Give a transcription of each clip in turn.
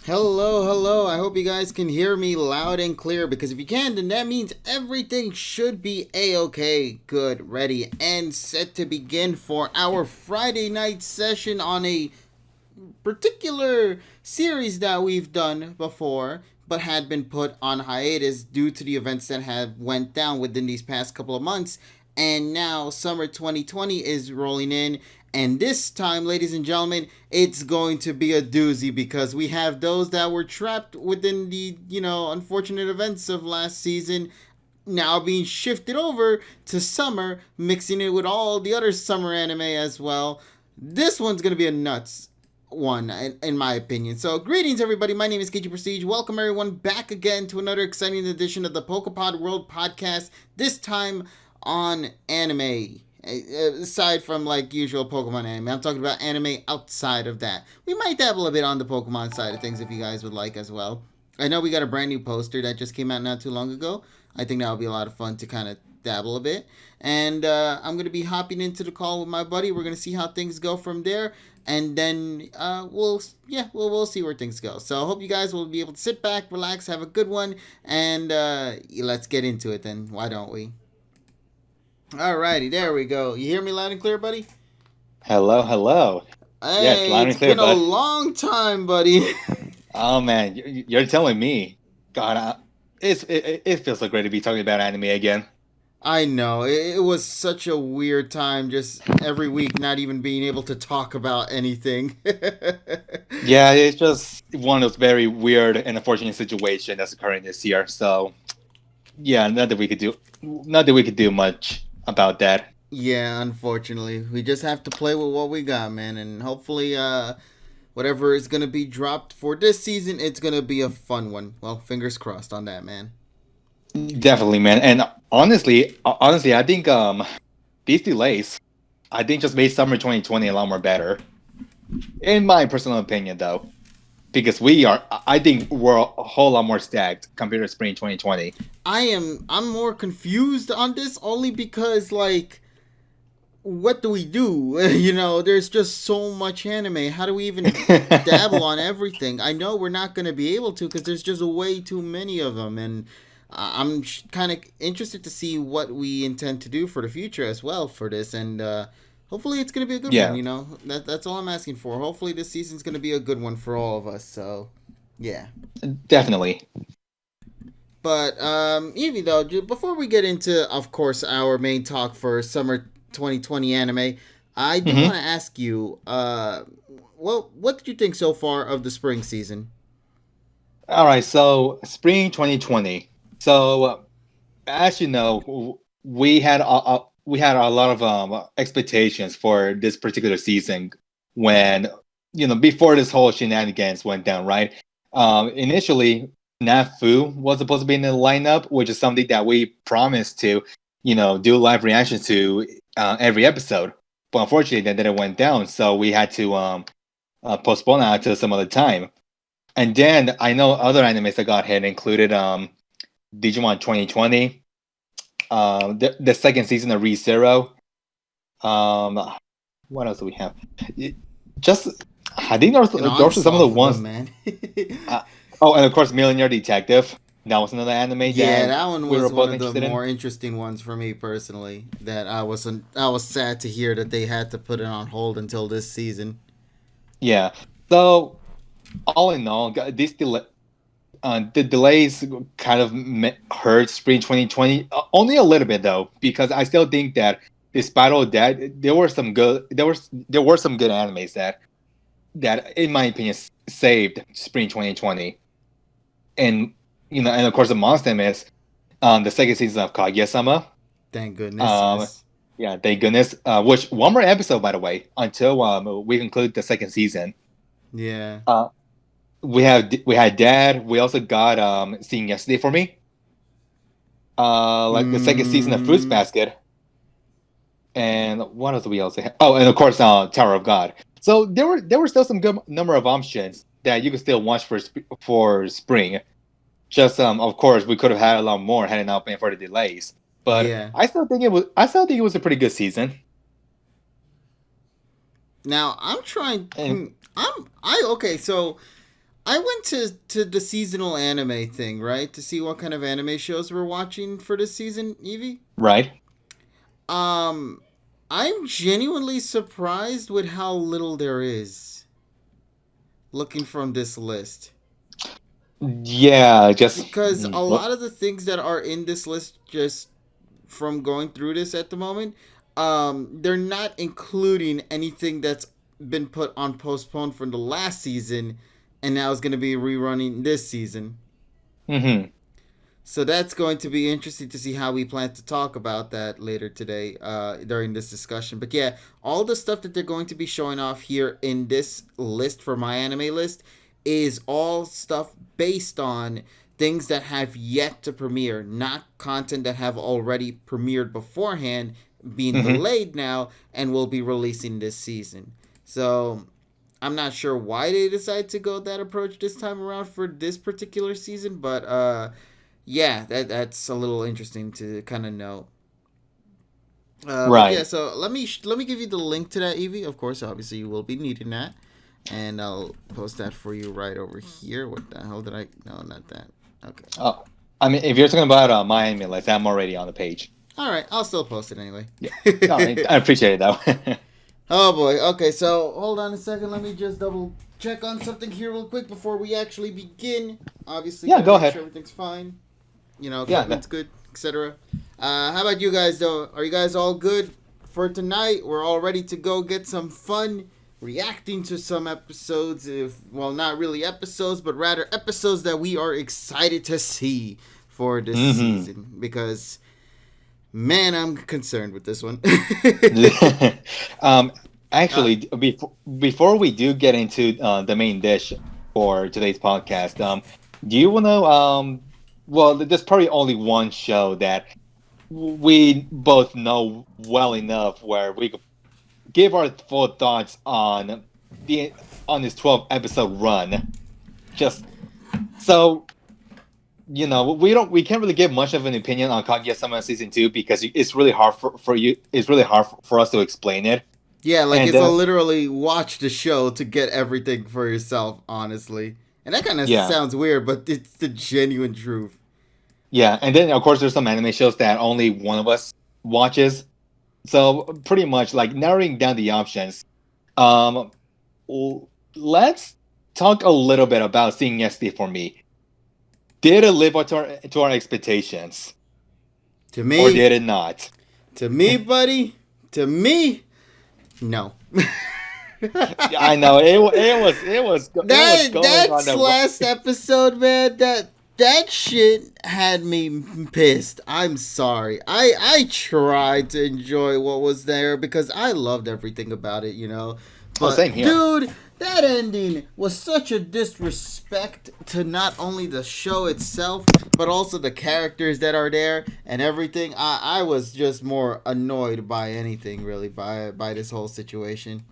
Hello, hello. I hope you guys can hear me loud and clear because if you can, then that means everything should be a-okay, good, ready, and set to begin for our Friday night session on a particular series that we've done before but had been put on hiatus due to the events that have went down within these past couple of months. And now summer 2020 is rolling in, and this time, ladies and gentlemen, it's going to be a doozy because we have those that were trapped within the, unfortunate events of last season now being shifted over to summer, mixing it with all the other summer anime as well. This one's going to be a nuts one, in my opinion. So, greetings, everybody. My name is KG Prestige. Welcome, everyone, back again to another exciting edition of the PokePod World Podcast. This time on anime. Aside from like usual Pokemon anime, I'm talking about anime outside of that. We might dabble a bit on the Pokemon side of things if you guys would like as well. I know we got a brand new poster that just came out not too long ago. I think that'll be a lot of fun to kind of dabble a bit. And I'm going to be hopping into the call with my buddy. We're going to see how things go from there. And then we'll see where things go. So I hope you guys will be able to sit back, relax, have a good one, and let's get into it then. Why don't we? Alrighty, there we go. You hear me loud and clear, buddy? Hello, hello. Yes, Hey, loud it's and clear, been a bud. long time, buddy. Oh man, you're telling me. God, it feels so great to be talking about anime again. I know. It was such a weird time just every week not even being able to talk about anything. Yeah, it's just one of those very weird and unfortunate situations that's occurring this year. So yeah, not that we could do much about that. Yeah, unfortunately. We just have to play with what we got, man, and hopefully whatever is going to be dropped for this season, it's going to be a fun one. Well, fingers crossed on that, man. Definitely, man. And honestly, I think these delays, I think just made summer 2020 a lot more better. In my personal opinion, though. Because I think we're a whole lot more stacked compared to spring 2020. I'm more confused on this only because like what do we do? There's just so much anime. How do we even dabble on everything? I know we're not going to be able to because there's just way too many of them. And I'm kind of interested to see what we intend to do for the future as well for this. And hopefully it's going to be a good one. Yeah, That's all I'm asking for. Hopefully this season's going to be a good one for all of us. So, yeah. definitely. But Evie, though, before we get into, of course, our main talk for summer 2020 anime, I do Hmm. want to ask you, well, what did you think so far of the spring season? All right, so spring 2020. So as you know, we had a lot of expectations for this particular season when before this whole shenanigans went down, right? Initially, Nafu was supposed to be in the lineup, which is something that we promised to, do live reactions to every episode. But unfortunately, that didn't went down, so we had to postpone that to some other time. And then I know other animes that got hit included Digimon 2020, the second season of ReZero. Um, what else do we have? Just I think An those are some of the onslaught of them, ones. man. Uh, oh, and of course, Millionaire Detective. That was another anime Yeah, that that one we were was one both of the interested in. more interesting ones for me personally. That I was sad to hear that they had to put it on hold until this season. Yeah. So all in all, the delays kind of hurt spring 2020 only a little bit though, because I still think that despite all that, there were some good animes that in my opinion saved spring 2020. And and of course amongst them is the second season of Kaguya-sama. Thank goodness, um yes. yeah, thank goodness. Which one more episode, by the way, until we conclude the second season. Yeah. uh we had Dad. We also got Seeing Yesterday for Me, like the second season of Fruits Mm, Basket. And what else do we also have? Oh, and of course, Tower of God. So there were still some good number of options that you could still watch for spring. Just of course, we could have had a lot more had it not been for the delays. But yeah. I still think it was a pretty good season. Now I'm trying. And I okay. So I went to the seasonal anime thing, right, to see what kind of anime shows we're watching for this season, Evie. Right? Um, I'm genuinely surprised with how little there is. Looking from this list, Yeah, just because a well, lot of the things that are in this list, just from going through this at the moment, they're not including anything that's been put on postpone from the last season, and now is going to be rerunning this season. hmm So that's going to be interesting to see how we plan to talk about that later today during this discussion. But yeah, all the stuff that they're going to be showing off here in this list for my anime list is all stuff based on things that have yet to premiere, not content that have already premiered beforehand, being hmm delayed now and will be releasing this season. So I'm not sure why they decided to go that approach this time around for this particular season, but yeah, that's a little interesting to kind of know. But yeah, right. so let me give you the link to that, Evie. Of course, obviously you will be needing that, and I'll post that for you right over here. What the hell did I? No, not that. Okay. Oh, I mean, if you're talking about my anime list, I'm already on the page. All right, I'll still post it anyway. Yeah. No, I appreciate it though. Oh boy. Okay, so hold on a second. Let me just double check on something here real quick before we actually begin. Obviously, Yeah, gotta go make ahead. sure everything's fine. Yeah, Equipment's good, etc. How about you guys though? Are you guys all good for tonight? We're all ready to go get some fun reacting to some episodes. If well, not really episodes, but rather episodes that we are excited to see for this season. Because man, I'm concerned with this one. um, actually, before we do get into the main dish for today's podcast, do you want to well, there's probably only one show that we both know well enough where we could give our full thoughts the on this 12 episode run. Just so we can't really give much of an opinion on Kaguya-sama season 2 because it's really hard for you. It's really hard for us to explain it. Yeah, like And it's a literally watch the show to get everything for yourself, honestly. And that kind of yeah, sounds weird, but it's the genuine truth. yeah, and then of course there's some anime shows that only one of us watches. So pretty much like narrowing down the options. Um, let's talk a little bit about seeing yesterday for me. Did it live up to our expectations, To or me, did it not? to me, buddy, to me, no. I know it was going on That's the last episode, man. That shit had me pissed. I'm sorry. I tried to enjoy what was there because I loved everything about it, you know. oh, But same here. dude, that ending was such a disrespect to not only the show itself, but also the characters that are there and everything. I was just more annoyed by anything really by this whole situation.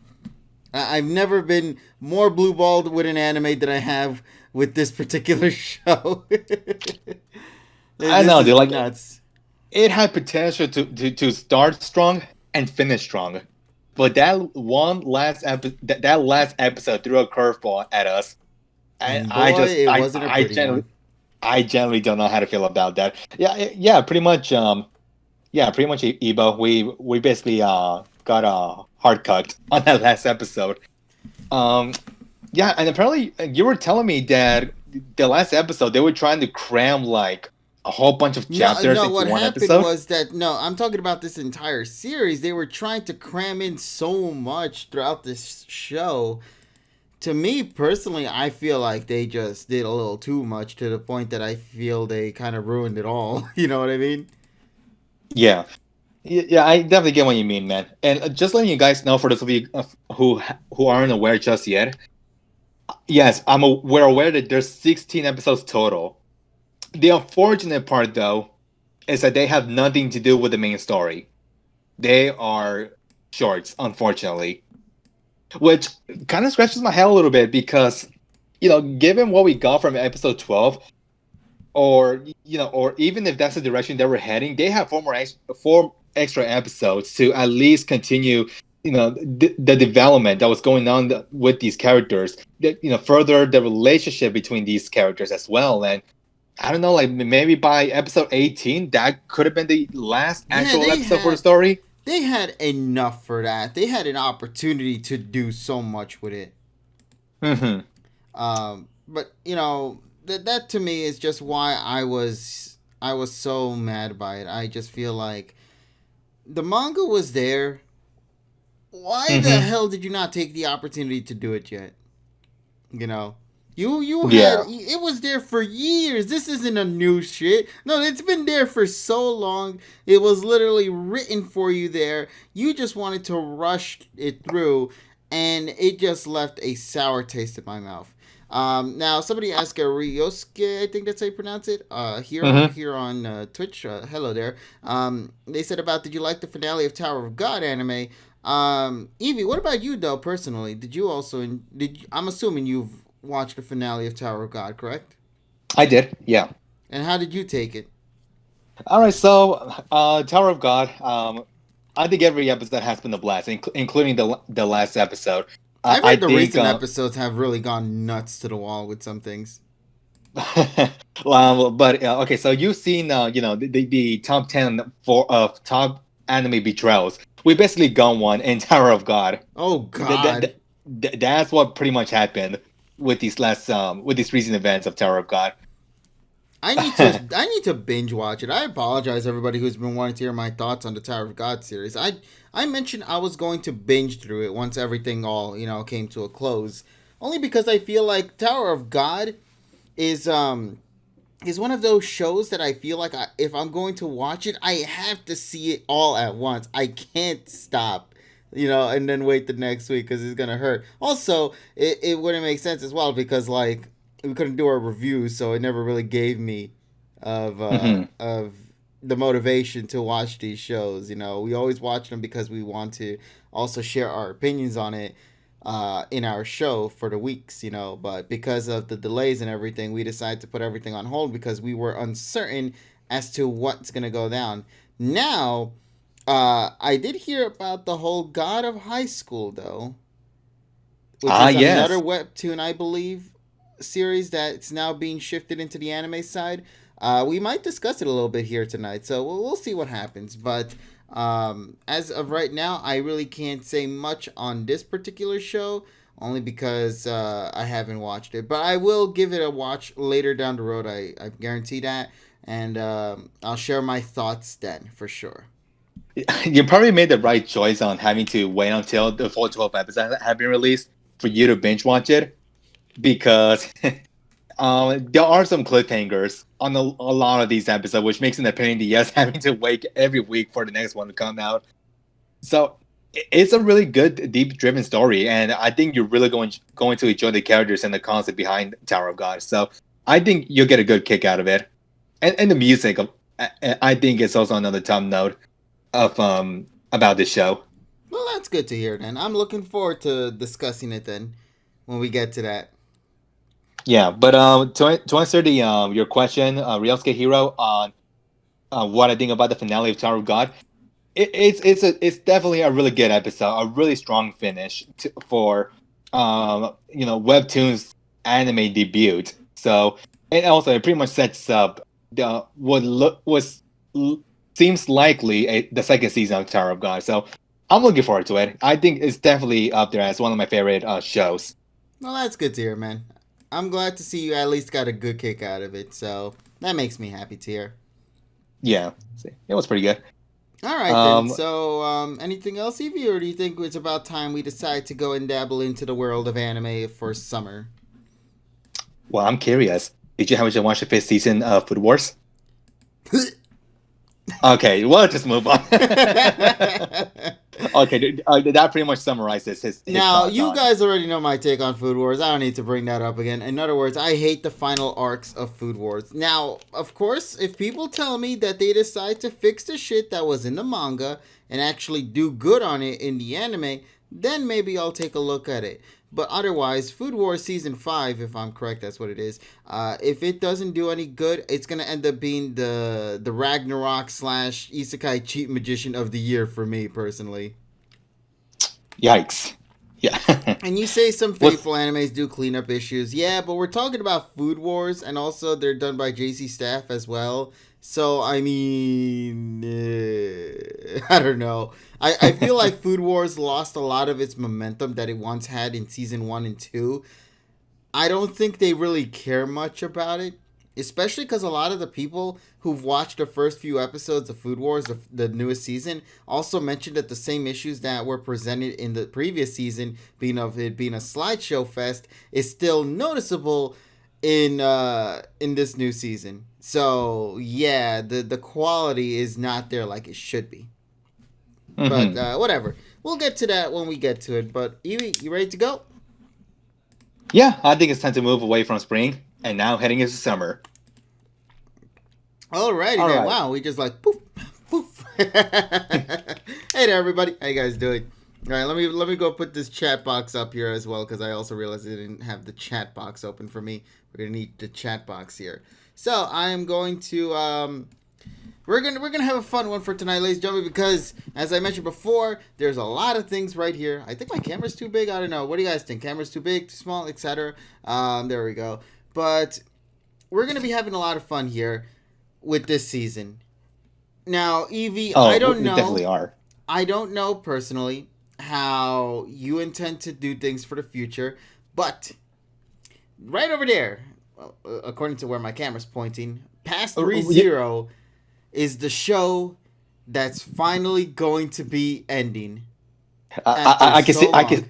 I've never been more blue balled with an anime than I have with this particular show. I This know, is dude. Like nuts. it had potential to start strong and finish strong, but that last episode threw a curveball at us. And And boy, it wasn't a pretty one. I generally don't know how to feel about that. Yeah, pretty much. Yeah, pretty much. Ebo, we basically got a hard cut on that last episode. Um, yeah, and apparently you were telling me that the last episode they were trying to cram like a whole bunch of chapters No. into What one happened episode. was that I'm talking about this entire series. They were trying to cram in so much throughout this show. To me personally, I feel like they just did a little too much to the point that I feel they kind of ruined it all. You know what I mean? Yeah. Yeah, I definitely get what you mean, man. And just letting you guys know, for those of you who aren't aware just yet, yes, we're aware that there's 16 episodes total. The unfortunate part, though, is that they have nothing to do with the main story. They are shorts, unfortunately, which kind of scratches my head a little bit because, given what we got from episode 12, or even if that's the direction they were heading, they have four extra episodes to at least continue the development that was going on with these characters, that further the relationship between these characters as well. And I don't know, like maybe by episode 18, that could have been the last Yeah, actual episode for the story. they had enough for that. They had an opportunity to do so much with it. Hmm. But that to me is just why I was so mad by it. I just feel like the manga was there. Why the Hmm. hell did you not take the opportunity to do it yet? You know, you had Yeah. it was there for years. This isn't a new shit. No, it's been there for so long. It was literally written for you there. You just wanted to rush it through, and it just left a sour taste in my mouth. Now somebody asked Ryosuke, I think that's how you pronounce it. Hmm. Here on Twitch. Hello there. They said about did you like the finale of Tower of God anime? Evie, what about you though? Personally, did you also I'm assuming you've watched the finale of Tower of God, correct? I did. Yeah. And how did you take it? All right. So, Tower of God. I think every episode has been a blast, including the last episode. I've I heard the think. recent episodes have really gone nuts to the wall with some things. But okay, so you've seen the top 10 for of top anime betrayals. We basically got one in Tower of God. Oh That, that, God, that, that's what pretty much happened with these recent events of Tower of God. I need to binge watch it. I apologize everybody who's been wanting to hear my thoughts on the Tower of God series. I mentioned I was going to binge through it once everything all came to a close. Only because I feel like Tower of God is is one of those shows that I feel like if I'm going to watch it, I have to see it all at once. I can't stop, and then wait the next week because it's gonna hurt. Also, it wouldn't make sense as well because like we couldn't do our reviews, so it never really gave me Hmm. of the motivation to watch these shows. We always watch them because we want to also share our opinions on it in our show for the weeks, but because of the delays and everything, we decided to put everything on hold because we were uncertain as to what's going to go down. Now, I did hear about the whole God of High School, though, which Ah, is another yes. webtoon, I believe, series that's now being shifted into the anime side. We might discuss it a little bit here tonight, so we'll see what happens. But as of right now, I really can't say much on this particular show, only because I haven't watched it. But I will give it a watch later down the road. I guarantee that, and I'll share my thoughts then for sure. You probably made the right choice on having to wait until the full 12 episodes have been released for you to binge watch it because there are some cliffhangers on a lot of these episodes, which makes it a pain in the ass having to wait every week for the next one to come out. So it's a really good, deep driven story, and I think you're really going to enjoy the characters and the concept behind Tower of God. So I think you'll get a good kick out of it, and the music. I think it's also another top note of about the show. Well, that's good to hear. Then I'm looking forward to discussing it then when we get to that. Yeah, but to answer the your question, Ryosuke Hero, on what I think about the finale of Tower of God, it's definitely a really good episode, a really strong finish for Webtoon's anime debut. So and also it pretty much sets up the what look was seems likely the second season of Tower of God. So I'm looking forward to it. I think it's definitely up there as one of my favorite shows. Well, that's good to hear, man. I'm glad to see you at least got a good kick out of it, so that makes me happy to hear. Yeah, it was pretty good. All right then. Um, So, anything else, Evie, or do you think it's about time we decide to go and dabble into the world of anime for summer? well, I'm curious. Did you happen to watch the fifth season of Food Wars? Okay, well, just move on. Okay, that pretty much summarizes his Now, thoughts you on. guys already know my take on Food Wars. I don't need to bring that up again. In other words, I hate the final arcs of Food Wars. Now, of course, if people tell me that they decide to fix the shit that was in the manga and actually do good on it in the anime, then maybe I'll take a look at it. But otherwise, Food Wars Season 5, if I'm correct, that's what it is. If it doesn't do any good, it's going to end up being the Ragnarok slash Isekai Cheat Magician of the Year for me, personally. Yikes. Yeah. And you say some What's faithful animes do clean up issues. Yeah, but we're talking about Food Wars, and also they're done by JC Staff as well. So, I mean, I don't know. I feel like Food Wars lost a lot of its momentum that it once had in season 1 and 2. I don't think they really care much about it, especially because a lot of the people who've watched the first few episodes of Food Wars, the newest season, also mentioned that the same issues that were presented in the previous season, being of it being a slideshow fest, is still noticeable in this new season. So yeah, the quality is not there like it should be. But whatever, we'll get to that when we get to it. But Evie, you ready to go? Yeah, I think it's time to move away from spring and now heading into summer. Alrighty All then. right. Wow, we just like poof, poof. Hey there, everybody. How you guys doing? All right, let me go put this chat box up here as well because I also realized I didn't have the chat box open for me. We're gonna need the chat box here. So I am going to we're gonna have a fun one for tonight, ladies and gentlemen, because as I mentioned before, there's a lot of things right here. I think my camera's too big. I don't know. What do you guys think? Camera's too big, too small, etc. There we go. But we're gonna be having a lot of fun here with this season. Now, Evie, Oh, I don't we know. definitely are. I don't know personally how you intend to do things for the future, but right over there, well, according to where my camera's pointing, past 3-0 is the show that's finally going to be ending. I can see long.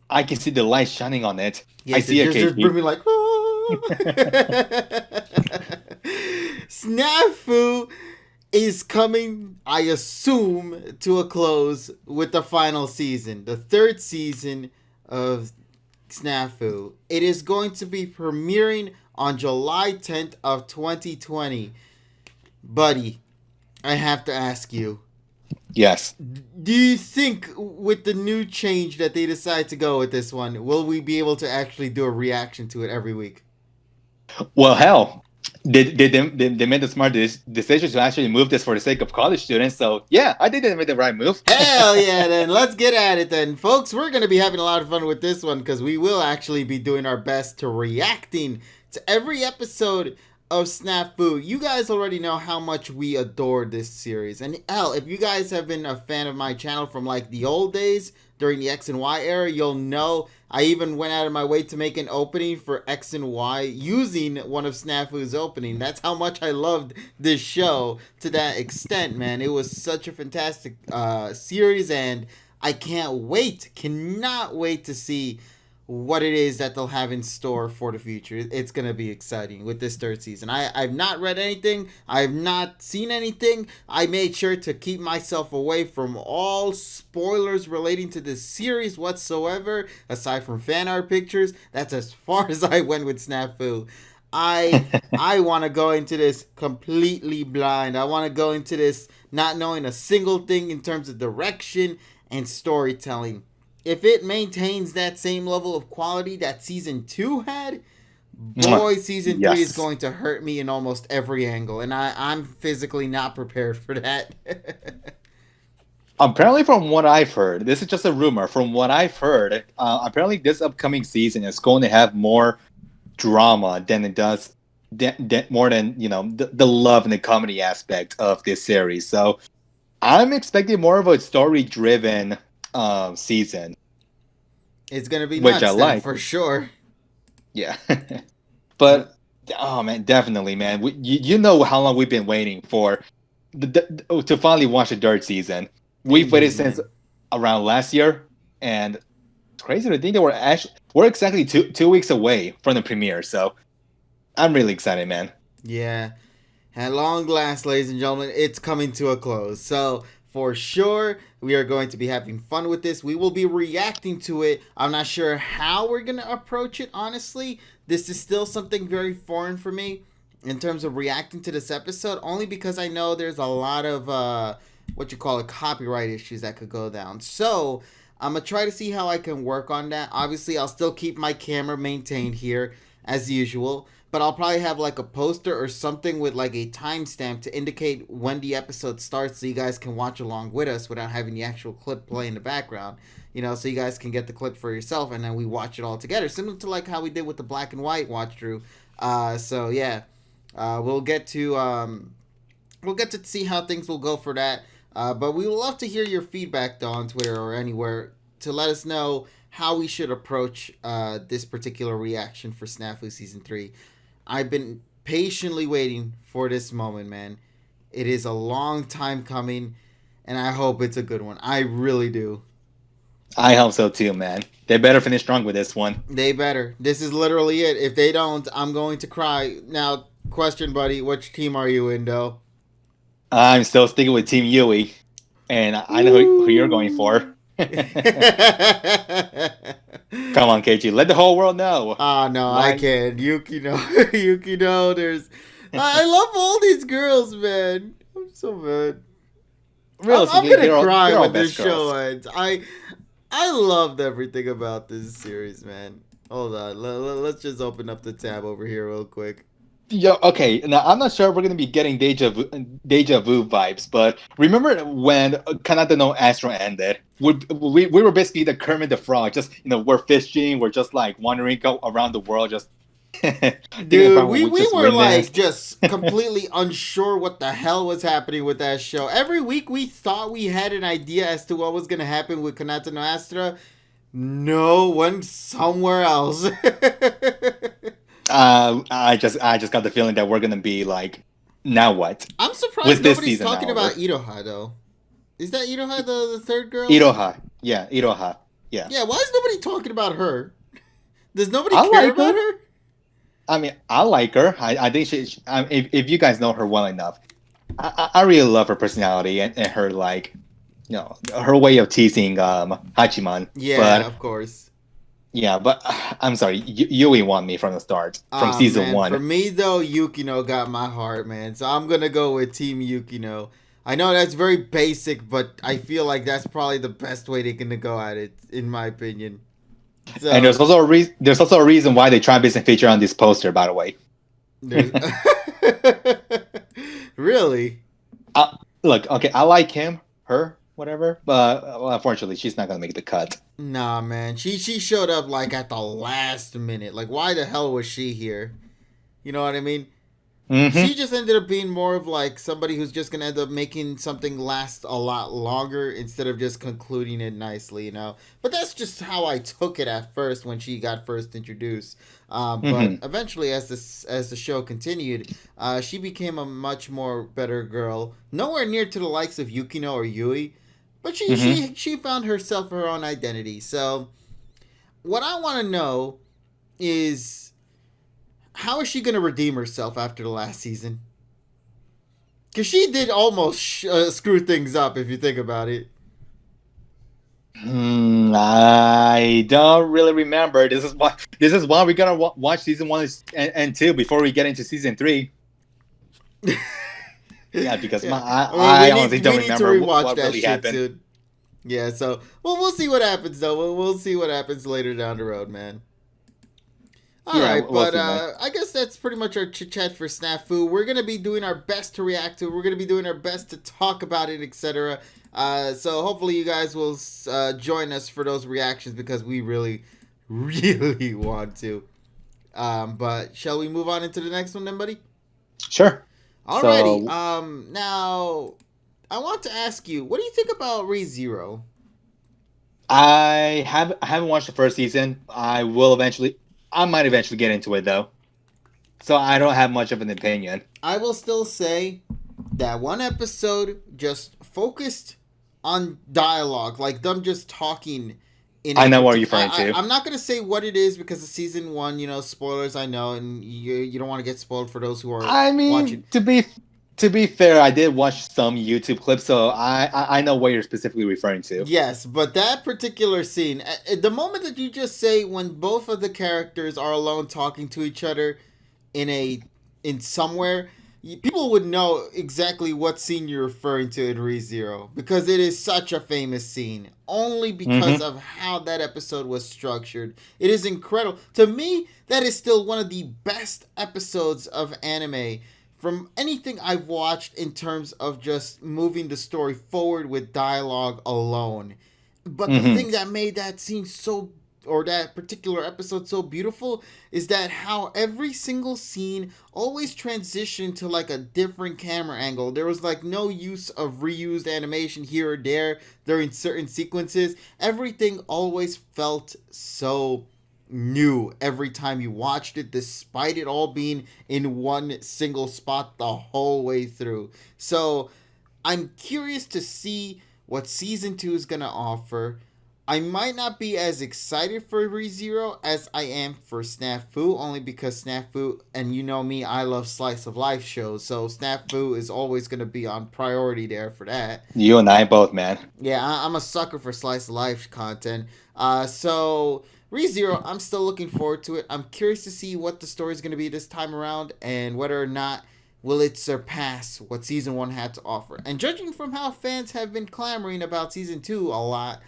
I can see the light shining on it. Yeah, I see it, just KP. bring me like, Snafu is coming, I assume, to a close with the final season, the third season of Snafu. It is going to be premiering on July 10th of 2020. Buddy, I have to ask you. Yes. Do you think with the new change that they decide to go with this one, will we be able to actually do a reaction to it every week? Well, hell, they made the smart decision to actually move this for the sake of college students. So yeah, I think they made the right move. Hell yeah, then let's get at it then. Folks, we're going to be having a lot of fun with this one because we will actually be doing our best to reacting to every episode of Snafu. You guys already know how much we adore this series. And hell, if you guys have been a fan of my channel from like the old days during the X and Y era, you'll know I even went out of my way to make an opening for X and Y using one of Snafu's opening. That's how much I loved this show to that extent, man. It was such a fantastic series, and I cannot wait to see what it is that they'll have in store for the future. It's going to be exciting with this third season. I've not read anything. I've not seen anything. I made sure to keep myself away from all spoilers relating to this series whatsoever, aside from fan art pictures. That's as far as I went with Snafu. I want to go into this completely blind. I want to go into this not knowing a single thing in terms of direction and storytelling. If it maintains that same level of quality that season 2 had, boy, season 3 is going to hurt me in almost every angle, and I'm physically not prepared for that. Apparently, from what I've heard, this is just a rumor. From what I've heard, apparently this upcoming season is going to have more drama than it does, more than the love and the comedy aspect of this series. So I'm expecting more of a story-driven season. It's gonna be which nuts, I like for sure. Yeah, but oh man, definitely, man. You know how long we've been waiting for to finally watch the third season. We've waited since around last year, and it's crazy to think that we're exactly two weeks away from the premiere. So I'm really excited, man. Yeah, at long last, ladies and gentlemen, it's coming to a close. So for sure, we are going to be having fun with this. We will be reacting to it. I'm not sure how we're going to approach it, honestly. This is still something very foreign for me in terms of reacting to this episode, only because I know there's a lot of, copyright issues that could go down. So I'm going to try to see how I can work on that. Obviously, I'll still keep my camera maintained here as usual. but I'll probably have like a poster or something with like a timestamp to indicate when the episode starts, so you guys can watch along with us without having the actual clip play in the background. So you guys can get the clip for yourself, and then we watch it all together, similar to like how we did with the black and white watch through. So yeah, we'll get to see how things will go for that. But we would love to hear your feedback though on Twitter or anywhere to let us know how we should approach this particular reaction for Snafu Season 3. I've been patiently waiting for this moment, man. It is a long time coming, and I hope it's a good one. I really do. I hope so too, man. They better finish strong with this one. They better. This is literally it. If they don't, I'm going to cry. Now, question, buddy, which team are you in, though? I'm still sticking with Team Yui, and I know who you're going for. Come on, KG, let the whole world know. No, I can't. Yukino, there's... I love all these girls, man. I'm so mad. I'm gonna cry when this show ends. I loved everything about this series, man. Hold on, let's just open up the tab over here real quick. Yo, okay. Now I'm not sure if we're gonna be getting deja vu vibes, but remember when Kanata no Astro ended? We were basically the Kermit the Frog. Just we're fishing, we're just like wandering around the world, just. Dude, we were like just completely unsure what the hell was happening with that show. Every week we thought we had an idea as to what was gonna happen with Kanata no Astra. No, went somewhere else. I just got the feeling that we're gonna be like, now what? I'm surprised nobody's talking about Iroha though. Is that Iroha the third girl? Iroha, yeah, Iroha, yeah. Yeah, why is nobody talking about her? Does nobody care about her? I mean, I like her. I think if you guys know her well enough, I really love her personality and her like, her way of teasing Hachiman. Yeah, of course. Yeah, but I'm sorry, Yui won me from the start, from season 1. For me, though, Yukino got my heart, man. So I'm going to go with Team Yukino. I know that's very basic, but I feel like that's probably the best way they're going to go at it, in my opinion. So, and there's also a reason why they tried basing feature on this poster, by the way. Really? Look, okay, I like him, her, whatever, but unfortunately, she's not gonna make the cut. Nah, man, she showed up like at the last minute. Like, why the hell was she here? You know what I mean? Mm-hmm. She just ended up being more of like somebody who's just gonna end up making something last a lot longer instead of just concluding it nicely, But that's just how I took it at first when she got first introduced. But eventually, as the show continued, she became a much more better girl. Nowhere near to the likes of Yukino or Yui, but she found herself her own identity. So, what I want to know is, how is she going to redeem herself after the last season? Because she did almost screw things up, if you think about it. I don't really remember. This is why we gotta watch season 1 and 2 before we get into season 3. Yeah, because I honestly don't remember what really happened. Soon. Yeah, so we'll see what happens though. We'll see what happens later down the road, man. All right, but I guess that's pretty much our chit-chat for Snafu. We're going to be doing our best to react to it. We're going to be doing our best to talk about it, etc. So hopefully you guys will join us for those reactions because we really, really want to. But shall we move on into the next one then, buddy? Sure. Alrighty. So, now, I want to ask you, what do you think about Re:Zero? I haven't watched the first season. I might eventually get into it, though. So I don't have much of an opinion. I will still say that one episode just focused on dialogue, like them just talking. I know what you're referring to. I'm not going to say what it is because of season 1, spoilers, I know, and you don't want to get spoiled for those who are watching. To be fair, I did watch some YouTube clips, so I know what you're specifically referring to. Yes, but that particular scene, the moment that you just say when both of the characters are alone talking to each other in somewhere, people would know exactly what scene you're referring to in ReZero because it is such a famous scene only because Mm-hmm. of how that episode was structured. It is incredible. To me, that is still one of the best episodes of anime from anything I've watched in terms of just moving the story forward with dialogue alone. But the Mm-hmm. thing that made that scene so, or that particular episode so beautiful, is that how every single scene always transitioned to like a different camera angle. There was like no use of reused animation here or there during certain sequences. Everything always felt so new every time you watched it, despite it all being in one single spot the whole way through. So I'm curious to see what season 2 is going to offer. I might not be as excited for ReZero as I am for Snafu, only because Snafu, and you know me, I love slice of life shows, so Snafu is always going to be on priority there for that. You and I both, man. Yeah, I'm a sucker for slice of life content. So ReZero, I'm still looking forward to it. I'm curious to see what the story is going to be this time around and whether or not will it surpass what season 1 had to offer. And judging from how fans have been clamoring about season 2 a lot,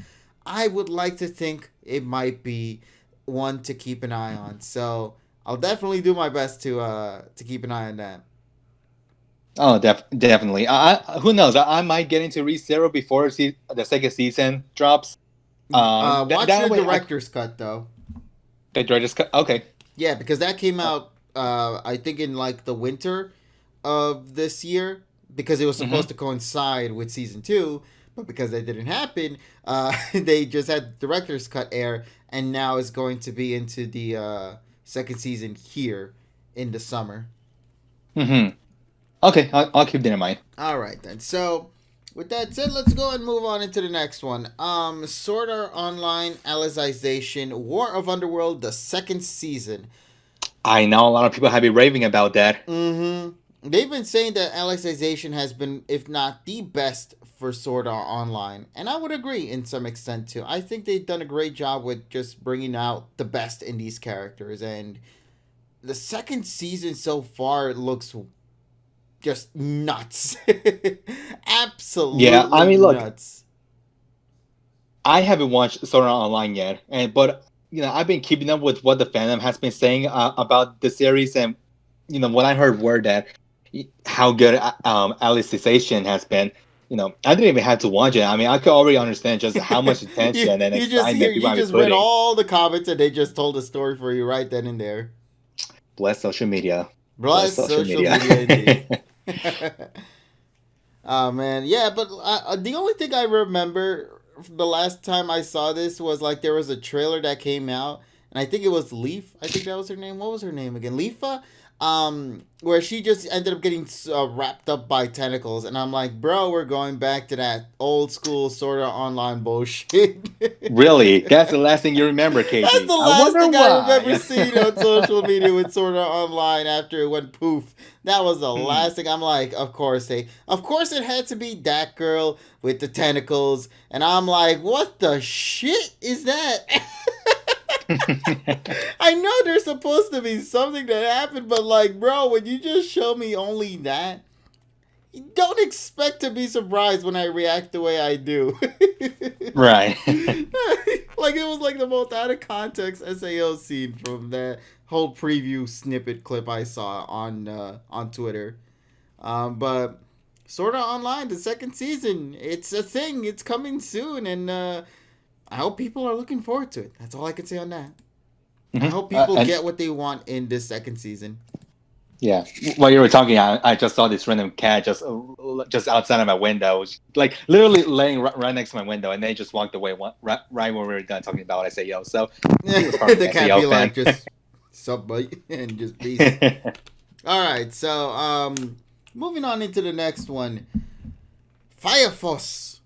I would like to think it might be one to keep an eye on. So I'll definitely do my best to keep an eye on that. Oh, definitely. Who knows? I might get into ReZero before the second season drops. Watch That the way, director's cut though. the director's cut. Okay. Yeah, because that came Uh, out I think in like the winter of this year because it was mhm. supposed to coincide with season 2, but because that didn't happen, they just had the director's cut air and now it's going to be into the second season here in the summer. Mhm. Okay, I'll keep that in mind. All right then. So, with that said, let's go and move on into the next one. Sword Art Online Alicization War of Underworld, the second season. I know a lot of people have been raving about that. Mm-hmm. They've been saying that Alicization has been, if not the best for Sword Art Online, and I would agree in some extent too. I think they've done a great job with just bringing out the best in these characters, and the second season so far looks just nuts, Yeah, I absolutely mean, look, nuts. I haven't watched Sword Art Online yet, but I've been keeping up with what the fandom has been saying about the series, and what I heard were that how good Alicization has been. I didn't even have to watch it. I mean, I could already understand just how much you attention and you just hear excitement people you have been just read putting. all the comments and they just told a story for you right then and there. Bless social media. Bless Bless social social media. media indeed. Oh man, yeah, but the only thing I remember the last time I saw this was like there was a trailer that came out, and I think it was Leaf. I think that was her name. What was her name again? Leafa. Where she just ended up getting wrapped up by tentacles, and I'm like, bro, we're going back to that old school sort of online bullshit. Really? That's the last thing you remember, That's KG. the I last wonder thing I remember why. seeing on social media with Sword Art Online after it went poof. That was the Hmm. last thing. I'm like, of course it had to be that girl with the tentacles, and I'm like, what the shit is that? I know there's supposed to be something that happened, but like, bro, when you just show me only that, you don't expect to be surprised when I react the way I do. Right. Like it was like the most out of context SAO scene from that whole preview snippet clip I saw on Twitter. But Sword Art Online, the second season, it's a thing. It's coming soon, and I hope people are looking forward to it. That's all I can say on that. I Hmm. hope people And get what they want in this second season. yeah, while you were talking, I just saw this random cat just outside of my window, like literally laying right next to my window, and they just walked away right when we were done talking about SAO. So I think it's probably They an can't SAO be fan. like just sub bite and just peace. All right, so moving on into the next one, Fire Force.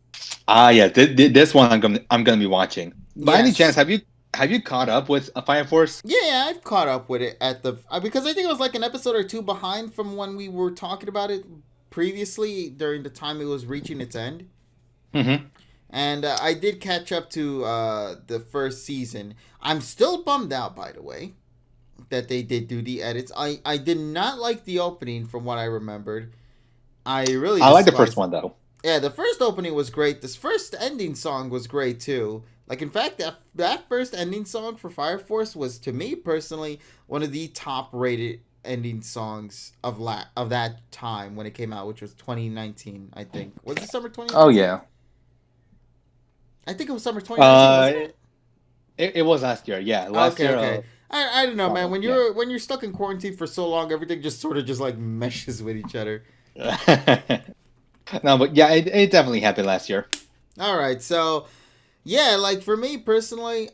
Yeah, this one I'm gonna be watching. By any chance, Yes, have you caught up with Fire Force? yeah, I've caught up with it at the because I think it was like an episode or two behind from when we were talking about it previously during the time it was reaching its end. Hmm. And I did catch up to the first season. I'm still bummed out, by the way. that they did do the edits. I did not like the opening from what I remembered. I really I like the first despised. one though. Yeah, the first opening was great. This first ending song was great too. Like in fact, that first ending song for Fire Force was to me personally one of the top rated ending songs of that time when it came out, which was 2019. I think was it summer Oh 2019. yeah. I think it was summer 2019, Uh, wasn't it? it was last year. Yeah, last Okay, year. okay. I don't know, man. Summer. Yeah. When you're stuck in quarantine for so long, everything just sort of just like meshes with each other. No, but yeah, it definitely happened last year. All right, so yeah, like for me personally,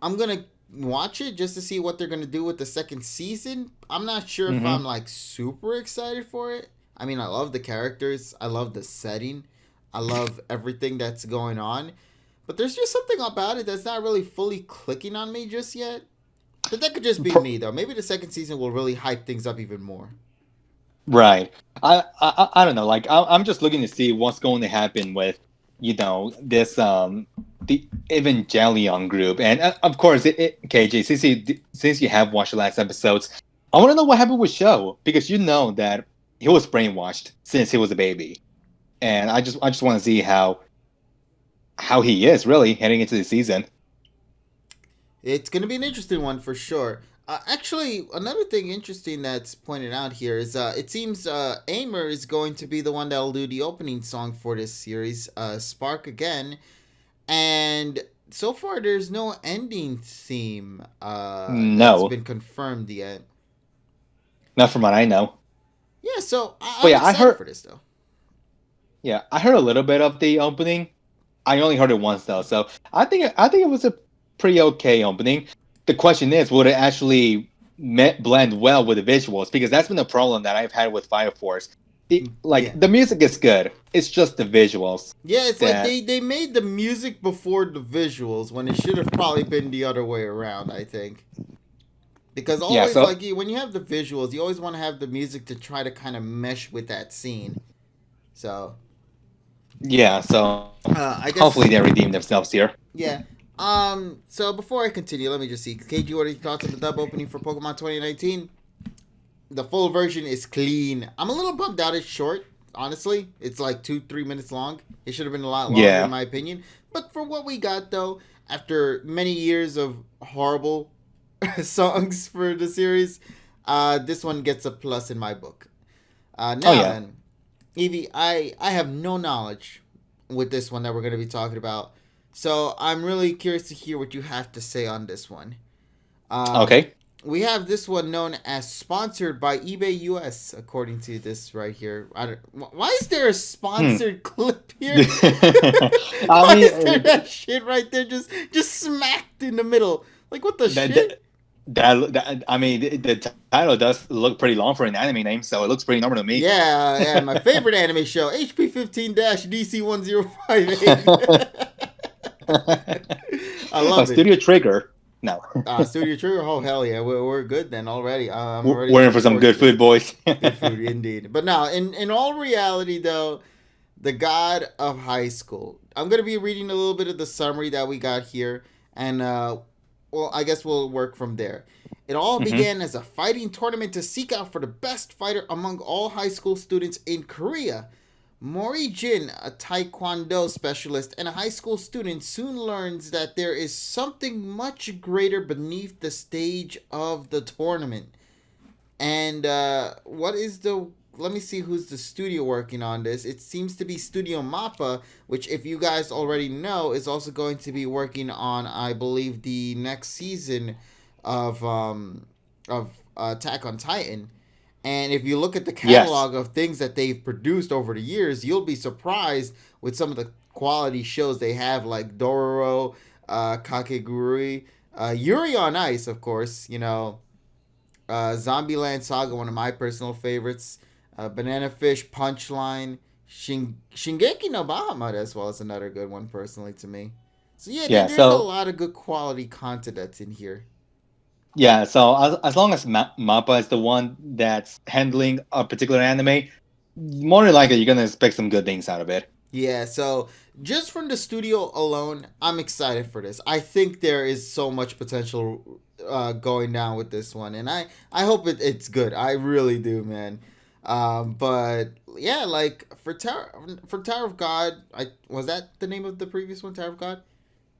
I'm gonna watch it just to see what they're gonna do with the second season. I'm not sure if Hmm. I'm like super excited for it. I mean, I love the characters, I love the setting, I love everything that's going on, but there's just something about it that's not really fully clicking on me just yet. But that could just be me though. Maybe the second season will really hype things up even more. Right. I don't know. Like I'm just looking to see what's going to happen with, this the Evangelion group, and of course, KJ, since you have watched the last episodes, I want to know what happened with Show because you know that he was brainwashed since he was a baby, and I just want to see how he is really heading into the season. It's going to be an interesting one for sure. Actually, another thing interesting that's pointed out here is it seems Aimer is going to be the one that'll do the opening song for this series, Spark Again. And so far, there's no ending theme that's No, been confirmed yet. not from what I know. Yeah, so But I'm yeah, I excited heard. for this, though. Yeah, I heard a little bit of the opening. I only heard it once though, so I think it was a pretty okay opening. The question is, would it actually blend well with the visuals? Because that's been a problem that I've had with Fire Force. Yeah. Like the music is good, it's just the visuals Yeah, it's like that. they made the music before the visuals when it should have probably been the other way around, I think. Because Yeah, always so like when you have the visuals, you always want to have the music to try to kind of mesh with that scene. So yeah, so I hopefully guess they redeem themselves here. yeah. So before I continue, let me just see. KG, what are your thoughts on the dub opening for Pokemon 2019? The full version is clean. I'm a little bummed out. It's short. Honestly, it's like 2-3 minutes long. It should have been a lot longer, in Yeah, my opinion. But for what we got, though, after many years of horrible songs for the series, this one gets a plus in my book. oh Now yeah, then, Evie, I have no knowledge with this one that we're going to be talking about, so I'm really curious to hear what you have to say on this one. Um, okay. we have this one known as sponsored by eBay US, according to this right here. Why is there a Hmm. sponsored clip here? I Why is there mean, that shit right there, just smacked in the middle? Like what the that, shit? that, I mean, the title does look pretty long for an anime name, so it looks pretty normal to me. Yeah, yeah, my favorite anime show, HP 15-DC 1058. I A love it. Studio Trigger. No, Studio Trigger. Oh hell yeah, we're good then already. I'm already we're in looking for some forward to good this. food, boys. Good food indeed. But now, in all reality, though, the God of High School. I'm gonna be reading a little bit of the summary that we got here, and well, I guess we'll work from there. It all Hmm. began as a fighting tournament to seek out for the best fighter among all high school students in Korea. Mori Jin, a taekwondo specialist and a high school student, soon learns that there is something much greater beneath the stage of the tournament. And what is the? Let me see who's the studio working on this. It seems to be Studio Mappa, which, if you guys already know, is also going to be working on, I believe, the next season of Attack on Titan. And if you look at the Yes. catalog of things that they've produced over the years, you'll be surprised with some of the quality shows they have, like Dororo, Kakegurui, Yuri on Ice, of course. Zombieland Saga, one of my personal favorites. Banana Fish, Punchline, Shingeki no Bahama as well as another good one personally to me. So yeah, Yeah. there's a So lot of good quality content that's in here. yeah. So as long as Mappa is the one that's handling a particular anime, more than likely you're gonna expect some good things out of it. Yeah, so just from the studio alone, I'm excited for this. I think there is so much potential going down with this one, and I hope it's good. I really do, man. But yeah, like for Tower of God, I was that the name of the previous one, Tower of God.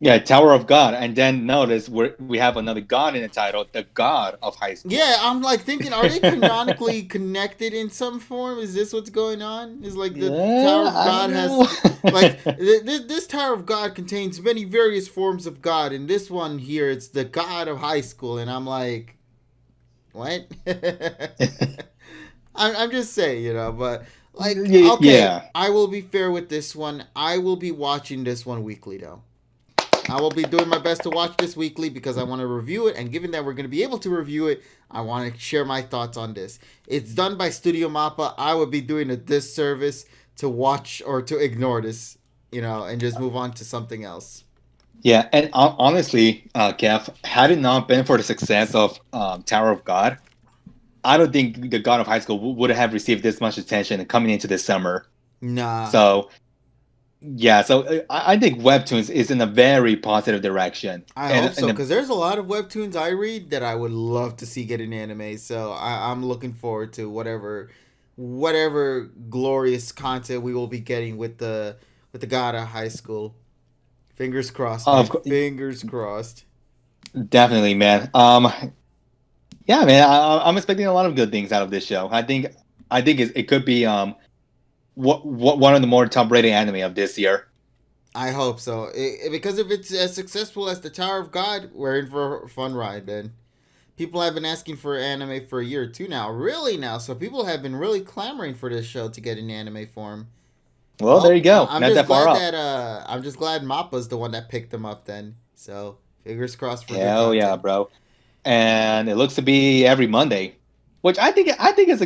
Yeah, Tower of God, and then notice we have another God in the title, the God of High School. Yeah, I'm like thinking, are they canonically connected in some form? Is this what's going on? Is like the Tower Yeah, of I God don't has know. like this Tower of God contains many various forms of God, and this one here, it's the God of high school, and I'm like, what? I'm just saying, but like, okay, Yeah. I will be fair with this one. I will be watching this one weekly, though. I will be doing my best to watch this weekly because I want to review it. And given that we're going to be able to review it, I want to share my thoughts on this. It's done by Studio Mappa. I would be doing a disservice to watch or to ignore this, and just move on to something else. Yeah, and honestly, Kev, had it not been for the success of Tower of God, I don't think the God of High School would have received this much attention coming into this summer. Nah. So, yeah, so I think Webtoons is in a very positive direction. I And, hope so, and the, because there's a lot of webtoons I read that I would love to see get an anime. So I'm looking forward to whatever glorious content we will be getting with the God of High School. Fingers crossed, man. of Fingers crossed. definitely, man. Yeah, man, I'm expecting a lot of good things out of this show. I think it could be what one of the more top rated anime of this year. I hope so. Because if it's as successful as the Tower of God, we're in for a fun ride, man. People have been asking for anime for a year or two now. Really now. So people have been really clamoring for this show to get in anime form. Well, there Well, you go. I'm Not just that far glad off. that I'm just glad Mappa's the one that picked them up then. So fingers crossed for good Hell yeah, content. bro. And it looks to be every Monday, which I think is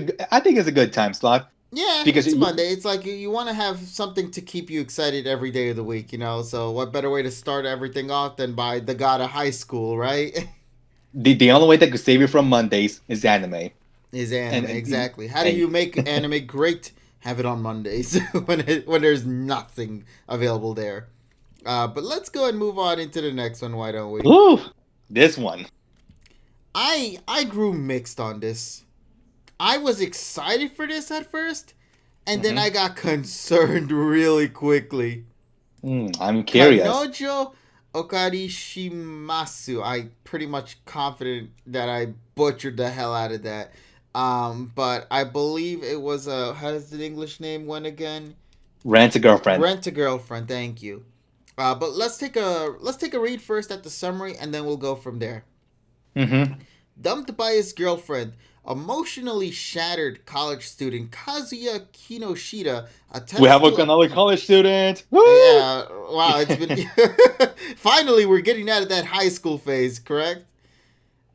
a good time slot Yeah, because it's Monday. It's like you want to have something to keep you excited every day of the week. So what better way to start everything off than by the God of High School, right? the only way that could save you from Mondays is anime. Is anime And exactly? How do and you make anime great? Have it on Mondays when there's nothing available there. But let's go and move on into the next one. Why don't we? ooh, this one. I grew mixed on this. I was excited for this at first, and then hmm I got concerned really quickly. I'm curious. Kanojo Okarishimasu. I pretty much confident that I butchered the hell out of that. But I believe it was how's the English name went again? Rent a girlfriend. Rent a Girlfriend. Thank you. But let's take a read first at the summary, and then we'll go from there. hmm Dumped by his girlfriend, emotionally shattered college student Kazuya Kinoshita We attempts have to. another college student. Woo! Yeah, wow, it's been. Finally, we're getting out of that high school phase, correct?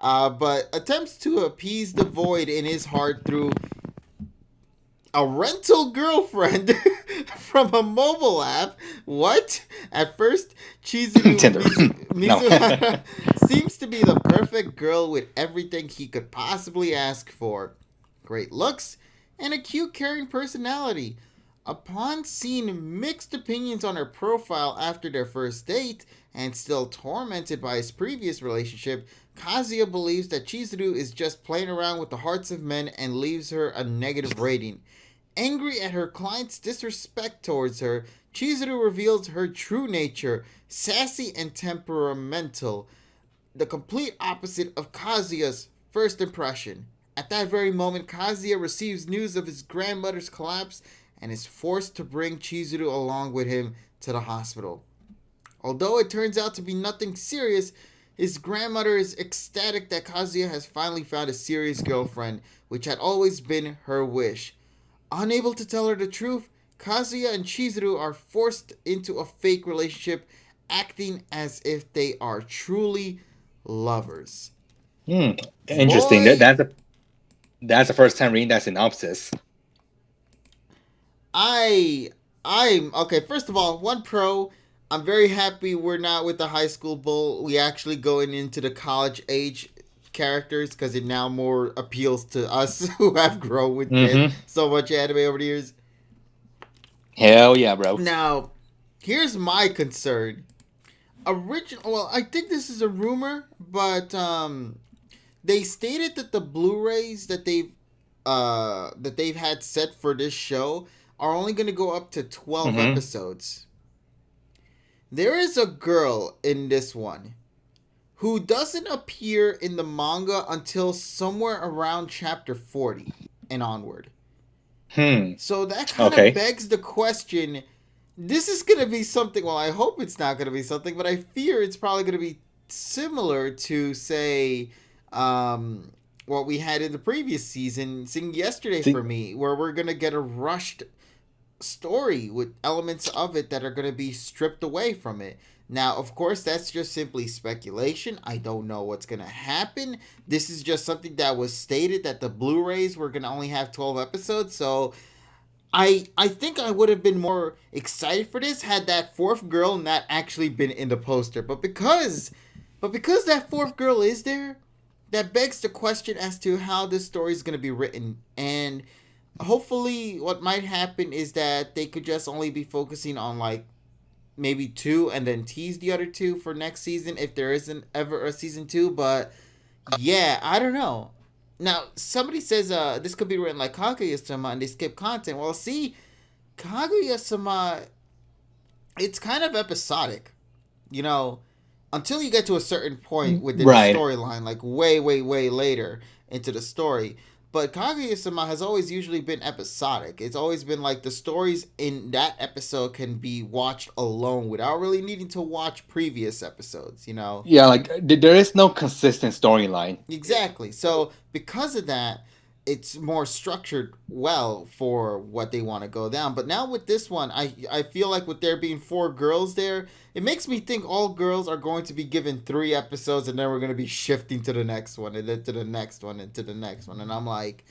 But attempts to appease the void in his heart through a rental girlfriend from a mobile app. What? At first, Chizuru Tinder. No. Mizuhara seems to be the perfect girl with everything he could possibly ask for. Great looks and a cute, caring personality. Upon seeing mixed opinions on her profile after their first date, and still tormented by his previous relationship, Kazuya believes that Chizuru is just playing around with the hearts of men and leaves her a negative rating. Angry at her client's disrespect towards her, Chizuru reveals her true nature, sassy and temperamental, the complete opposite of Kazuya's first impression. At that very moment, Kazuya receives news of his grandmother's collapse and is forced to bring Chizuru along with him to the hospital. Although it turns out to be nothing serious, his grandmother is ecstatic that Kazuya has finally found a serious girlfriend, which had always been her wish. Unable to tell her the truth, Kazuya and Chizuru are forced into a fake relationship, acting as if they are truly lovers. Interesting. Boy, That's the first time reading that synopsis. I'm okay. First of all, one pro. I'm very happy we're not with the high school bull. We actually going into the college age characters because it now more appeals to us who have grown with hmm so much anime over the years. Hell yeah, bro. Now, here's my concern. original. Well, I think this is a rumor, but they stated that the Blu-rays that they've had set for this show are only going to go up to 12 Mm-hmm. episodes. There is a girl in this one who doesn't appear in the manga until somewhere around chapter 40 and onward. So that kind of Okay. begs the question. This is going to be something, well, I hope it's not going to be something, but I fear it's probably going to be similar to, say, what we had in the previous season, Sing Yesterday See, for Me, where we're going to get a rushed story with elements of it that are going to be stripped away from it. Now, of course, that's just simply speculation. I don't know what's going to happen. This is just something that was stated that the Blu-rays were going to only have 12 episodes. So I think I would have been more excited for this had that fourth girl not actually been in the poster. But because that fourth girl is there, that begs the question as to how this story is going to be written. And hopefully what might happen is that they could just only be focusing on like maybe two and then tease the other two for next season if there isn't ever a season two. But yeah, I don't know. Now somebody says this could be written like Kaguya-sama and they skip content. Well, see, Kaguya-sama, it's kind of episodic, you know, until you get to a certain point within the right. storyline, like way, way, way later into the story. But Kaguya-sama has always usually been episodic. It's always been like the stories in that episode can be watched alone without really needing to watch previous episodes, you know? Yeah, like there is no consistent storyline. Exactly. So because of that, it's more structured well for what they want to go down. But now with this one, I feel like with there being four girls there, it makes me think all girls are going to be given 3 episodes and then we're going to be shifting to the next one and then to the next one and to the next one. And I'm like,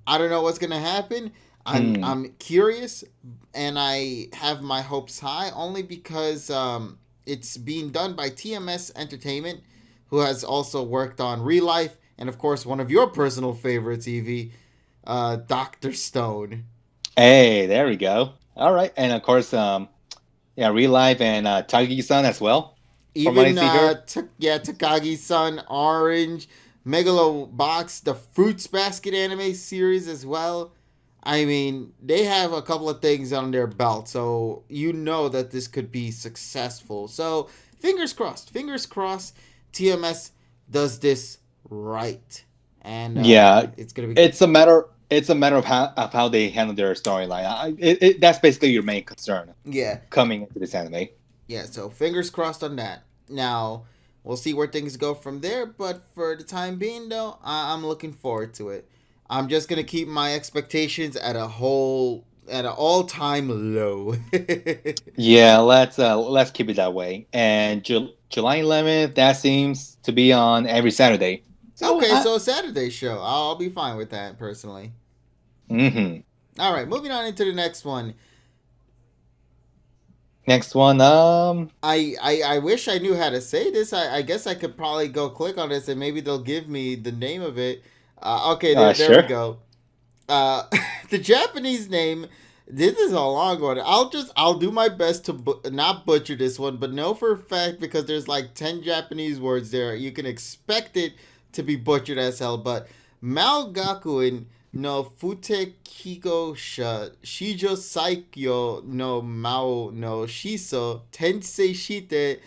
I don't know what's going to happen. Hmm. I'm curious and I have my hopes high only because it's being done by TMS Entertainment, who has also worked on Real Life and of course one of your personal favorites, Evie, Doctor Stone. Hey, there we go. All right, and of course, yeah, Real Life and Tagi-san as well. From what I Even see here. Takagi-san, Orange, Megalobox, the Fruits Basket anime series as well. I mean, they have a couple of things on their belt, so you know that this could be successful. So fingers crossed. Fingers crossed. TMS does this right, and Yeah, it's gonna be good. it's a matter. It's a matter of how they handle their storyline. That's basically your main concern Yeah, coming into this anime. yeah. So fingers crossed on that. Now we'll see where things go from there. But for the time being, though, I'm looking forward to it. I'm just gonna keep my expectations at an all time low. Yeah, let's keep it that way. And July 11th, that seems to be on every Saturday. So, Okay, so a Saturday show. I'll be fine with that personally. mm-hmm. All right, moving on into the next one. Next one, I wish I knew how to say this. I guess I could probably go click on this and maybe they'll give me the name of it. Okay, there we sure. go. Uh, the Japanese name. This is a long one. I'll do my best to not butcher this one, but know for a fact because there's like 10 Japanese words there. You can expect it to be butchered as hell. But Malgakuin no Futekiko sha Shijo Saikyo no Mao no Shiso Tensei Shite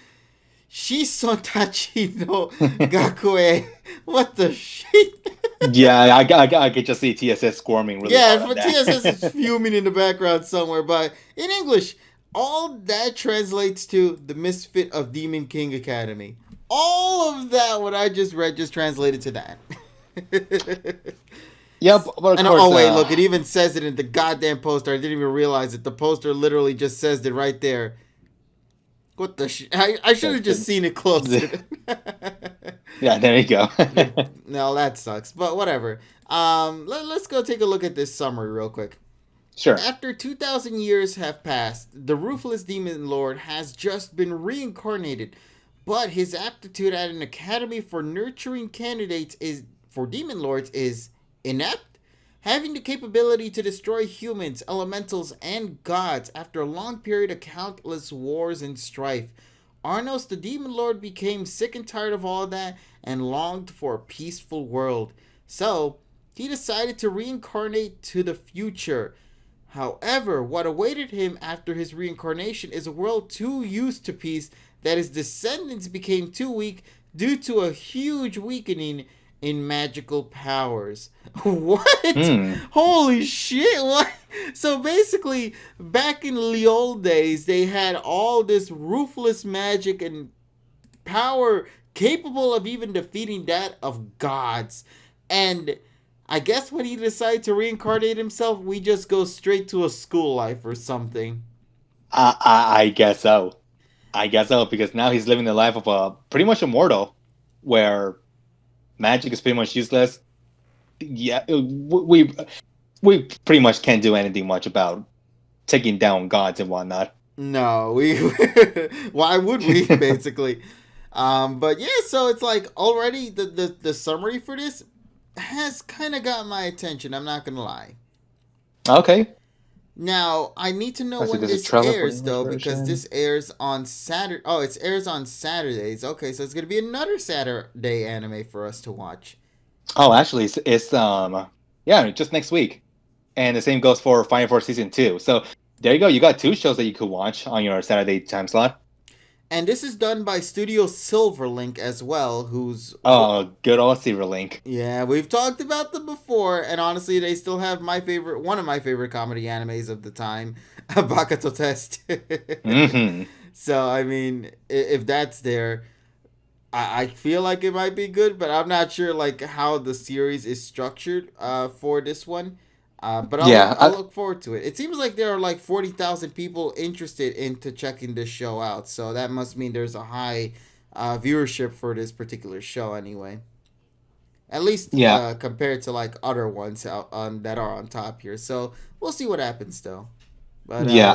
Shiso Tachi no Gakue. What the shit? Yeah, I could just see TSS squirming really hard Yeah, on for TSS is that. fuming in the background somewhere, but in English, all that translates to the misfit of Demon King Academy. All of that, what I just read, just translated to that. Yeah, but of And course, oh wait, look, it even says it in the goddamn poster. I didn't even realize it. The poster literally just says it right there. What the I should have just seen it closer. yeah, there you go. No, that sucks. But whatever. Let's go take a look at this summary real quick. Sure. After 2,000 years have passed, the ruthless demon lord has just been reincarnated, but his aptitude at an academy for nurturing candidates is for demon lords is inept. Having the capability to destroy humans, elementals, and gods after a long period of countless wars and strife, Arnos, the Demon Lord, became sick and tired of all that and longed for a peaceful world. So, he decided to reincarnate to the future. However, what awaited him after his reincarnation is a world too used to peace that his descendants became too weak due to a huge weakening in magical powers. What? Hmm. Holy shit, what? So basically, back in the old days, they had all this ruthless magic and power capable of even defeating that of gods. And I guess when he decided to reincarnate himself, we just go straight to a school life or something. I guess so. I guess so because now he's living the life of a pretty much a mortal, where magic is pretty much useless. Yeah, we pretty much can't do anything much about taking down gods and whatnot. No, we. Why would we, basically? But yeah, so it's like already the summary for this has kind of got my attention. I'm not gonna lie. Okay. Now I need to know Let's see. when There's a this trailer for the airs English though, because version. this airs on Saturday. Oh, it airs on Saturdays. Okay, so it's gonna be another Saturday anime for us to watch. Oh, actually, it's yeah, just next week, and the same goes for Fire Force season 2. So there you go. You got two shows that you could watch on your Saturday time slot. And this is done by Studio Silverlink as well, who's Oh, good old Silverlink. yeah, we've talked about them before, and honestly, they still have one of my favorite comedy animes of the time, Bakato Test. Mm-hmm. So, I mean, if that's there, I feel like it might be good, but I'm not sure like how the series is structured for this one. But Yeah, I'll look forward to it. It seems like there are like 40,000 people interested into checking this show out, so that must mean there's a high viewership for this particular show anyway. At least yeah, compared to like other ones out on that are on top here. So we'll see what happens though. But yeah.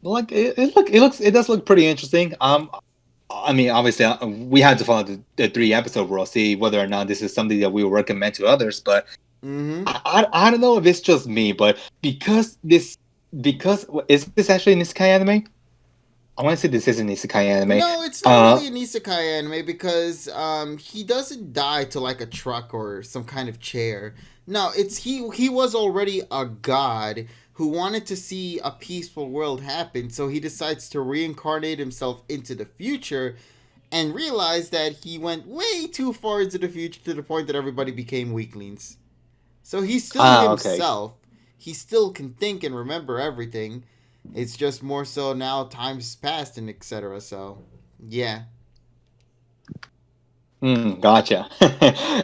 Like it does look pretty interesting. I mean, obviously, we had to follow the 3 episode rule, see whether or not this is something that we will recommend to others. But mm-hmm. I don't know if it's just me, but because is this actually an isekai anime? I want to say this is an isekai anime. No, it's not Uh, really an isekai anime because he doesn't die to like a truck or some kind of chair. No, it's he was already a god who wanted to see a peaceful world happen, so he decides to reincarnate himself into the future and realize that he went way too far into the future to the point that everybody became weaklings. So he's still okay. himself. He still can think and remember everything. It's just more so now time's passed and etc. So, yeah. Gotcha.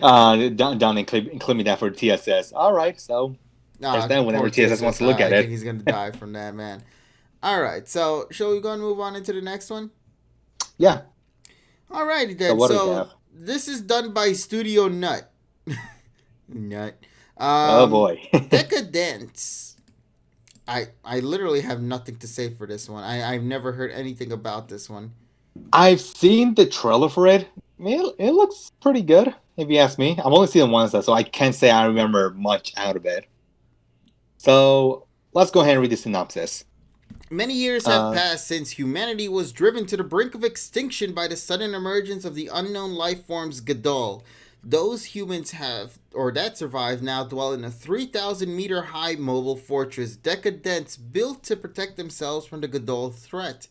Down include me that for TSS. All right, so there's that whenever Poor TSS wants TSS. to look at I think it. he's going to die from that, man. All right. So, shall we go and move on into the next one? Yeah. All righty So then. what do we have? So, this is done by Studio Nut. Nut. Oh boy. Decadence. I literally have nothing to say for this one. I've never heard anything about this one. I've seen the trailer for it. It looks pretty good, if you ask me. I've only seen it once, though, so I can't say I remember much out of it. So let's go ahead and read the synopsis. Many years have Uh, passed since humanity was driven to the brink of extinction by the sudden emergence of the unknown life forms Gadol. Those humans have, or that survive, now dwell in a 3,000-meter high mobile fortress, Decadence, built to protect themselves from the Gadol threat.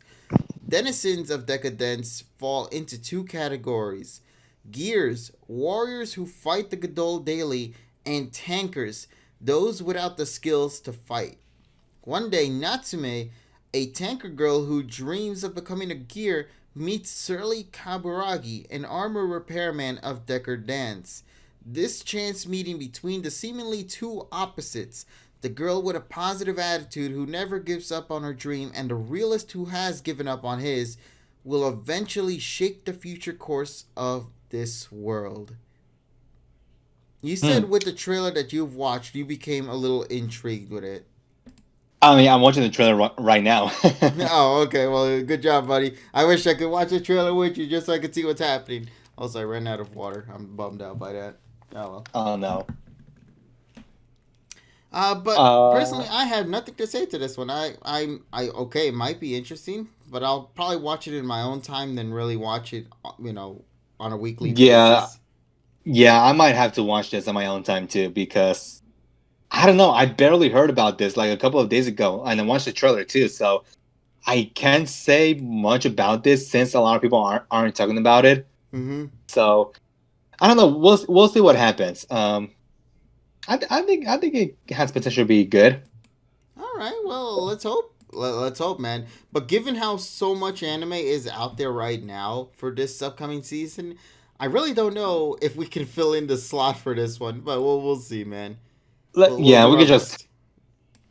Denizens of Decadence fall into two categories: Gears, warriors who fight the Gadol daily, and Tankers, those without the skills to fight. One day, Natsume, a tanker girl who dreams of becoming a gear, meets Surly Kaburagi, an armor repairman of Decadence. This chance meeting between the seemingly two opposites, the girl with a positive attitude who never gives up on her dream and the realist who has given up on his, will eventually shake the future course of this world. You said hmm. with the trailer that you've watched, you became a little intrigued with it. I mean, I'm watching the trailer right now. Oh, okay. Well, good job, buddy. I wish I could watch the trailer with you just so I could see what's happening. Also, I ran out of water. I'm bummed out by that. Oh well. Oh no. But Uh, personally, I have nothing to say to this one. I okay, it might be interesting. but I'll probably watch it in my own time, then really watch it, on a weekly Yeah, basis. yeah, I might have to watch this on my own time too because I don't know. I barely heard about this like a couple of days ago, and I watched the trailer too. So I can't say much about this since a lot of people aren't talking about it. Mm-hmm. So I don't know. We'll see what happens. I think it has potential to be good. All right, well, let's hope. Let's hope, man. But given how so much anime is out there right now for this upcoming season, I really don't know if we can fill in the slot for this one. But we'll see, man. We'll Yeah, do we our could just best.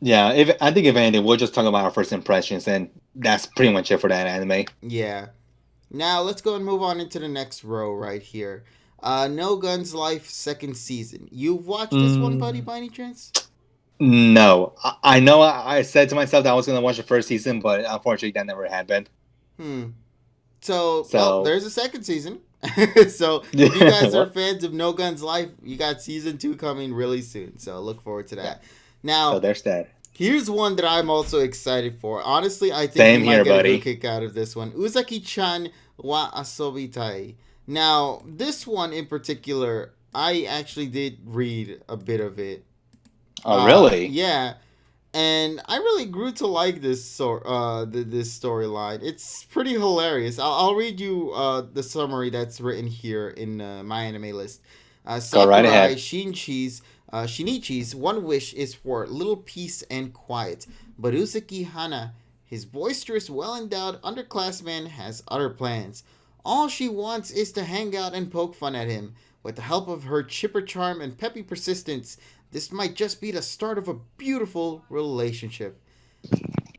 yeah. If I think if anything, we'll just talk about our first impressions, and that's pretty much it for that anime. Yeah. Now let's go and move on into the next row right here. No Guns Life second season. You've watched this one, buddy, Mm, by any chance? no, I know I said to myself that I was gonna watch the first season, but unfortunately that never happened. Hmm. So, well, So there's a second season. So, if you guys are what? fans of No Guns Life, you got season 2 coming really soon. So, look forward to Yeah. that. So Now, there's that. here's one that I'm also excited for. Honestly, I think you Same might here, get a good buddy. kick out of this one. Uzaki-chan wa Asobitai. Now, this one in particular, I actually did read a bit of it. Oh, really? Yeah, and I really grew to like this storyline. It's pretty hilarious. I'll read you the summary that's written here in my anime list. Go right Sakurai ahead. Shinichi's one wish is for little peace and quiet, but Uzuki Hana, his boisterous, well-endowed underclassman, has other plans. All she wants is to hang out and poke fun at him. With the help of her chipper charm and peppy persistence, this might just be the start of a beautiful relationship.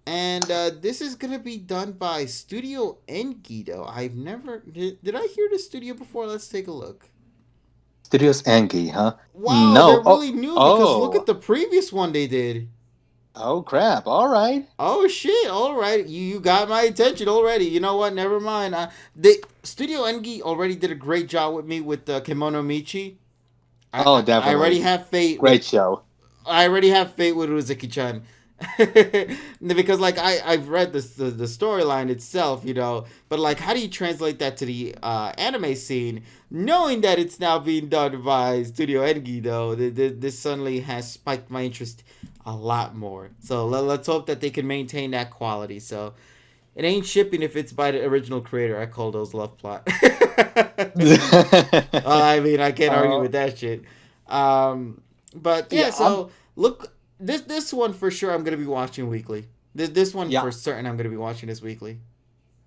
And this is gonna be done by Studio Enkido. I've never did I hear the studio before? Let's take a look. Studios Anki, huh? Wow, they're No. really new because look at Oh, the previous one they did. oh crap! All right. Oh shit! All right, you got my attention already. You know what? Never mind. The Studio Engi already did a great job with me with Kimono Michi. Oh, I already definitely. have fate with Great show. I already have fate with Uzuki-chan. Because like I've read the storyline itself, but like how do you translate that to the anime scene, knowing that it's now being done by Studio Engi though? This suddenly has spiked my interest a lot more. So let's hope that they can maintain that quality. So it ain't shipping if it's by the original creator. I call those love plot. I mean, I can't argue uh, with that shit. But yeah, yeah, so look, this one for sure I'm gonna be watching weekly. This one yeah, for certain I'm gonna be watching this weekly.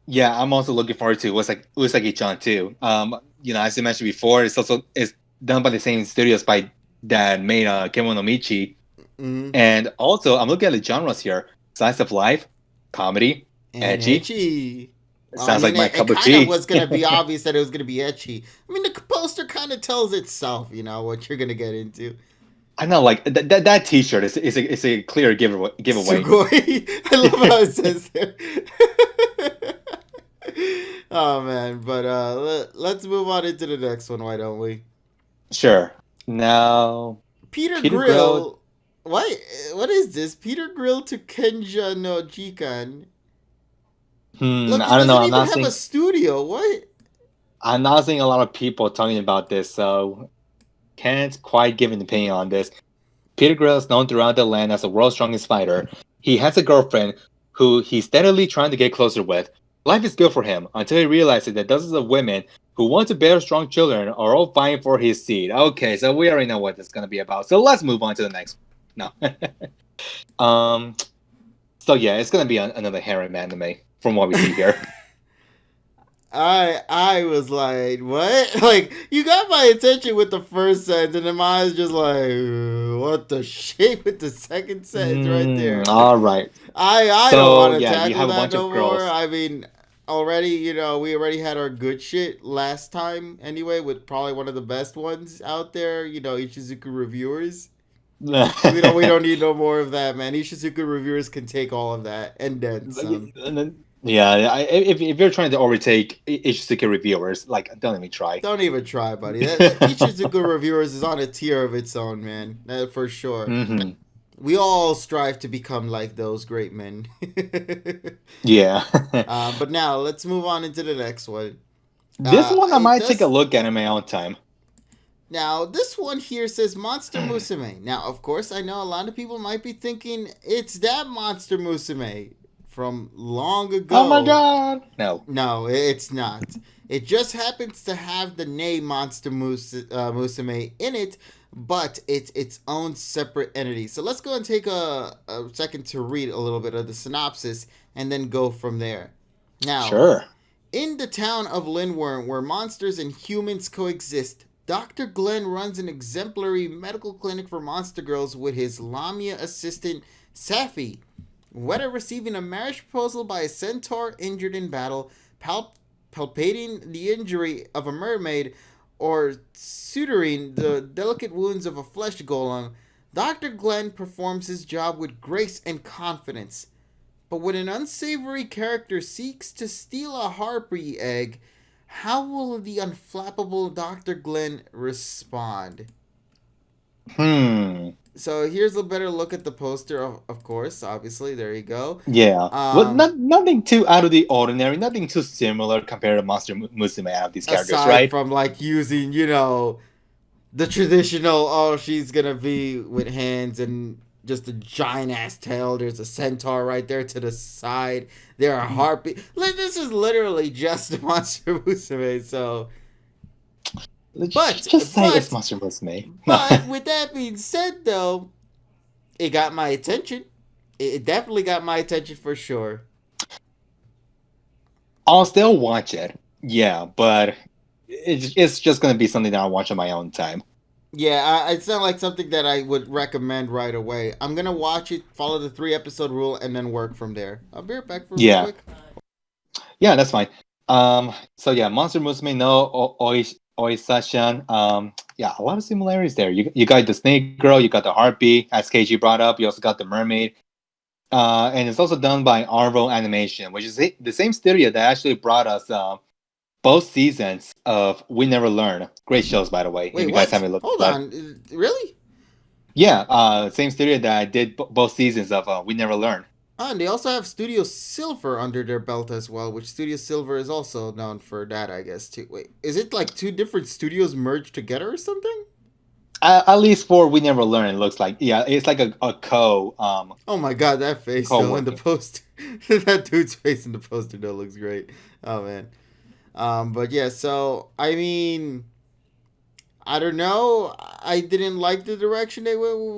yeah. I'm also looking forward to what's like Chan too. As you mentioned before, it's done by the same studios by that made Kemono Michi, Mm-hmm. and also I'm looking at the genres here: slice of life, comedy, And edgy. etchy. It Well, I sounds mean, like my it cup of kind of tea. was gonna be obvious that it was gonna be etchy. I mean, the poster kind of tells itself, what you're gonna get into. I know, like that T-shirt is a clear giveaway. Sugoi. I love how it says there. Oh man, but let's move on into the next one. Why don't we? Sure. Now, Peter Peter Grill. Grill. What? What is this? Peter Grill to Kenja no Jikan. Look, it I don't know. doesn't even have a studio. What? I'm not seeing a lot of people talking about this, so can't quite give an opinion on this. Peter Grill is known throughout the land as the world's strongest fighter. He has a girlfriend who he's steadily trying to get closer with. Life is good for him until he realizes that dozens of women who want to bear strong children are all vying for his seed. Okay, so we already know what this is going to be about. So let's move on to the next one. No. um. So yeah, it's going to be another harem anime from what we see here. I was like, what? Like, you got my attention with the first sentence, and then my eyes just like, what the shit with the second sentence right there. All right. I don't So want to yeah, you tackle have a that bunch of no more. girls. I mean, already, we already had our good shit last time anyway, with probably one of the best ones out there. Ichizuku reviewers. We don't need no more of that, man. Ishizuka reviewers can take all of that and then some. Yeah, if you're trying to overtake Ishizuka reviewers, like don't even try. Don't even try, buddy. That Ishizuka reviewers is on a tier of its own, man. That for sure. hmm We all strive to become like those great men. Yeah. But now let's move on into the next one. This one I It might take a does. look at in my own time. Now, this one here says Monster Musume. Now, of course, I know a lot of people might be thinking it's that Monster Musume from long Oh my ago. god! No. No, it's not. It just happens to have the name Monster Musume in it, but it's its own separate entity. So let's go and take a second to read a little bit of the synopsis and then go from there. Now, Sure. in the town of Lindworm, where monsters and humans coexist, Dr. Glenn runs an exemplary medical clinic for monster girls with his Lamia assistant, Safi. Whether receiving a marriage proposal by a centaur injured in battle, palpating the injury of a mermaid, or suturing the delicate wounds of a flesh golem, Dr. Glenn performs his job with grace and confidence. But when an unsavory character seeks to steal a harpy egg, how will the unflappable Dr. Glenn respond? Hmm. So here's a better look at the poster, of course, obviously. There you go. Yeah. Well, Um, nothing too out of the ordinary, nothing too similar compared to Monster Musume out of these characters, Aside right? from like using, the traditional, oh, she's gonna be with hands and just a giant ass tail. There's a centaur right there to the side. There are harpy. Like, this is literally just Monster Musume. So, Let's but just say it's but Monster Musume. but with that being said, though, it got my attention. It definitely got my attention for sure. I'll still watch it. Yeah, but it's just gonna be something that I'll watch on my own time. Yeah, it's not like something that I would recommend right away. I'm gonna watch it, follow the 3 episode rule, and then work from there. I'll be right back for real Yeah, quick. yeah, that's fine. So yeah, Monster Musume no Oisashan. Yeah, a lot of similarities there. You got the snake girl, you got the heartbeat, as KG brought up. You also got the mermaid. And it's also done by Arvo Animation, which is the same studio that actually brought us both seasons of We Never Learn. Great shows, by the way. If Wait, you guys what? haven't looked Hold at that. on. Really? Yeah, same studio that did both seasons of We Never Learn. Oh, and they also have Studio Silver under their belt as well, which Studio Silver is also known for that, I guess, too. Wait, is it like two different studios merged together or something? At least for We Never Learn, it looks like. Yeah, it's like a Oh my god, that face, though, in the co-working. poster. That dude's face in the poster, though, looks great. Oh, man. But yeah, so, I mean, I don't know. I didn't like the direction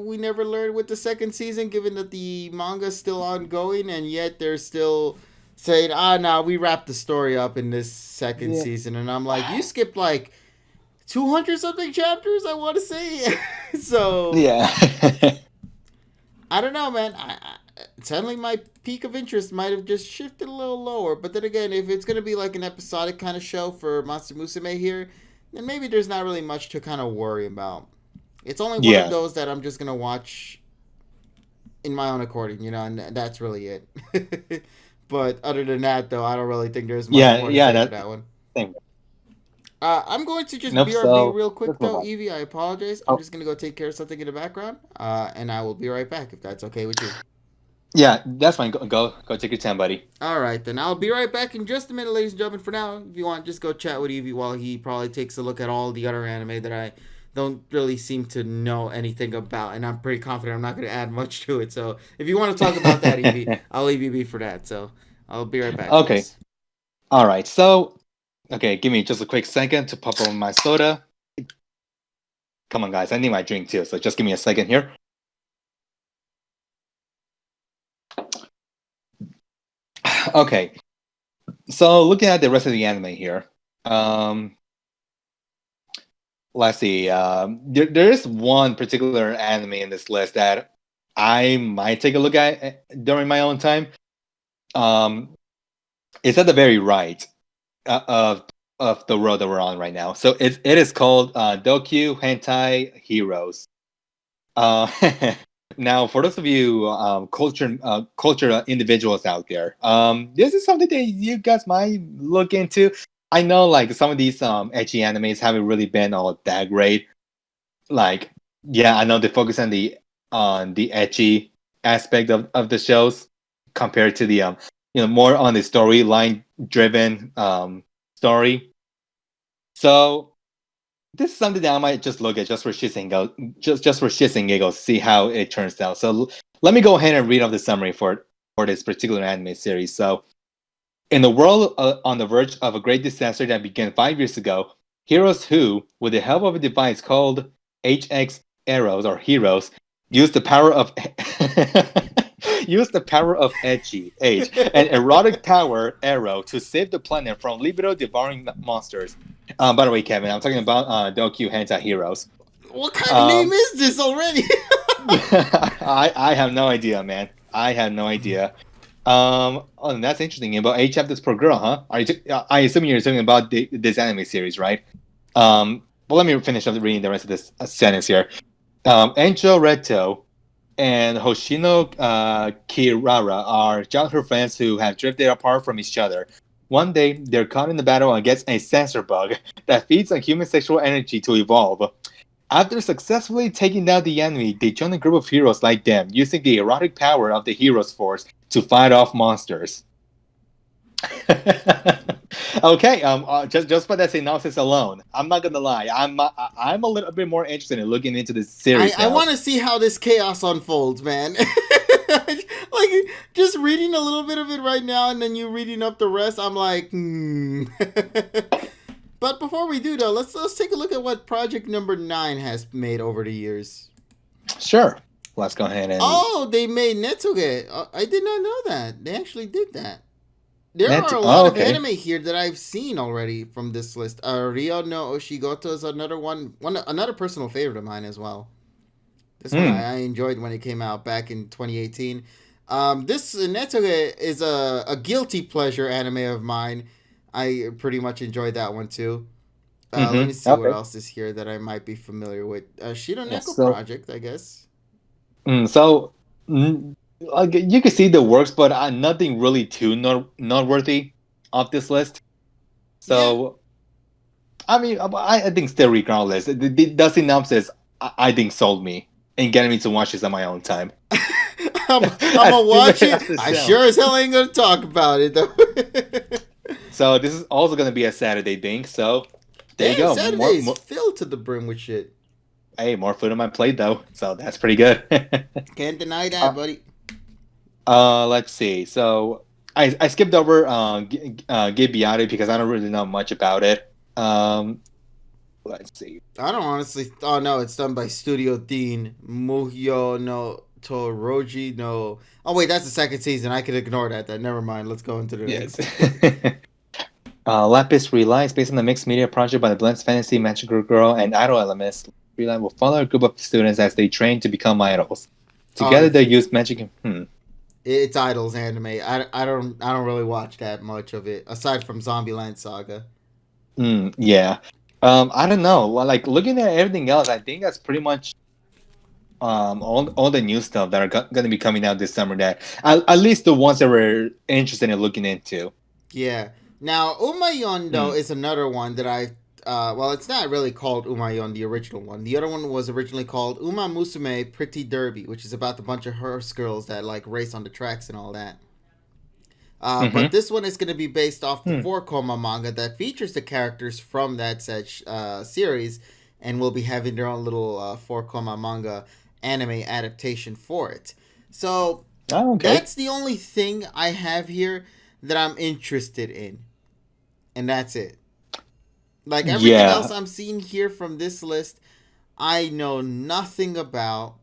we never learned with the second season, given that the manga's still ongoing, and yet they're still saying, no, we wrapped the story up in this second Yeah. season. And I'm like, you skipped like 200 something chapters, I want to say. So, Yeah. I don't know, man. Suddenly my peak of interest might have just shifted a little lower. But then again, if it's going to be like an episodic kind of show for Monster Musume here, then maybe there's not really much to kind of worry about. It's only one of Yeah. those that I'm just going to watch in my own according, and that's really it. But other than that, though, I don't really think there's much Yeah, more to yeah, say for that that one. thing. I'm going to just Nope, BRB so real quick, let's move though, on. Evie. I apologize. I'm Oh, just going to go take care of something in the background, and I will be right back if that's okay with you. yeah, that's fine. Go take your time, buddy. All right, then I'll be right back in just a minute, ladies and gentlemen. For now, if you want, just go chat with Evie while he probably takes a look at all the other anime that I don't really seem to know anything about, and I'm pretty confident I'm not going to add much to it. So if you want to talk about that, Evie, I'll leave you be for that. So I'll be right back, Okay. folks. All right. So, okay, give me just a quick second to pop on my soda. Come on, guys. I need my drink too. So just give me a second here. Okay. So looking at the rest of the anime here, let's see. There is one particular anime in this list that I might take a look at during my own time. It's at the very right of the road that we're on right now. So it is called Dokyu Hentai Heroes. Uh, Now, for those of you culture individuals out there, this is something that you guys might look into. I know, like some of these edgy animes haven't really been all that great. Like, yeah, I know they focus on the on the edgy aspect of the shows compared to the more on the storyline driven story. So this is something that I might just look at just for shits and giggles, just for shits and giggles, see how it turns out. So let me go ahead and read off the summary for this particular anime series. So, in the world on the verge of a great disaster that began 5 years ago, heroes who, with the help of a device called HX arrows or heroes, use the power of use the power of edgy age an erotic power arrow to save the planet from libido devouring monsters. By the way, Kevin, I'm talking about Dokyu Hentai Heroes. What kind of name is this already? I have no idea, man. I have no idea. Oh, that's interesting. About 8 chapters per girl, huh? I assume you're talking about this anime series, right? Well, let me finish up reading the rest of this sentence here. Enjo Reto and Hoshino Kirara are childhood friends who have drifted apart from each other. One day, they're caught in a battle against a sensor bug that feeds on human sexual energy to evolve. After successfully taking down the enemy, they join a group of heroes like them, using the erotic power of the Heroes Force to fight off monsters. Okay, just by that synopsis alone, I'm not gonna lie, I'm a little bit more interested in looking into this series. I want to see how this chaos unfolds, man. Like, just reading a little bit of it right now, and then you reading up the rest, I'm like, But before we do, though, let's take a look at what Project Number 9 has made over the years. Sure. Let's go ahead and... Oh, they made Netsuge. I did not know that. They actually did that. There are a lot of anime here that I've seen already from this list. Ryo no Oshigoto is another one, another personal favorite of mine as well. This one I enjoyed when it came out back in 2018. This Netsuge is a guilty pleasure anime of mine. I pretty much enjoyed that one too. Let me see what else is here that I might be familiar with. Shiro Neko Project, I guess. So you can see the works, but nothing really too noteworthy off this list. So, yeah. I mean, I think still regardless, the synopsis I think sold me and getting me to watch this on my own time. I'm gonna watch it. I sure as hell ain't gonna talk about it though. So this is also gonna be a Saturday thing. So there you go. Saturday's filled to the brim with shit. Hey, more food on my plate though, so that's pretty good. Can't deny that, buddy. Let's see. So I skipped over Gibiati because I don't really know much about it. Let's see. I don't honestly. Oh no, it's done by Studio Dean Muhyo no Toroji no. Oh wait, that's the second season. I could ignore that. Never mind. Let's go into the next. Lapis Relies, based on the mixed media project by the blends fantasy, magical girl, and idol elements. Relies will follow a group of students as they train to become idols. Together, they use magic. It's idols anime. I don't really watch that much of it aside from Zombieland Saga. Yeah. I don't know. Well, like looking at everything else, I think that's pretty much all the new stuff that are going to be coming out this summer. That at least the ones that we're interested in looking into. Yeah. Now, Umayon though is another one that I. Well, it's not really called Umayon, the original one. The other one was originally called Uma Musume Pretty Derby, which is about a bunch of horse girls that like race on the tracks and all that. But this one is going to be based off the 4-koma manga that features the characters from that series, and will be having their own little 4-koma manga anime adaptation for it. So that's the only thing I have here that I'm interested in, and that's it. Like everything else I'm seeing here from this list, I know nothing about.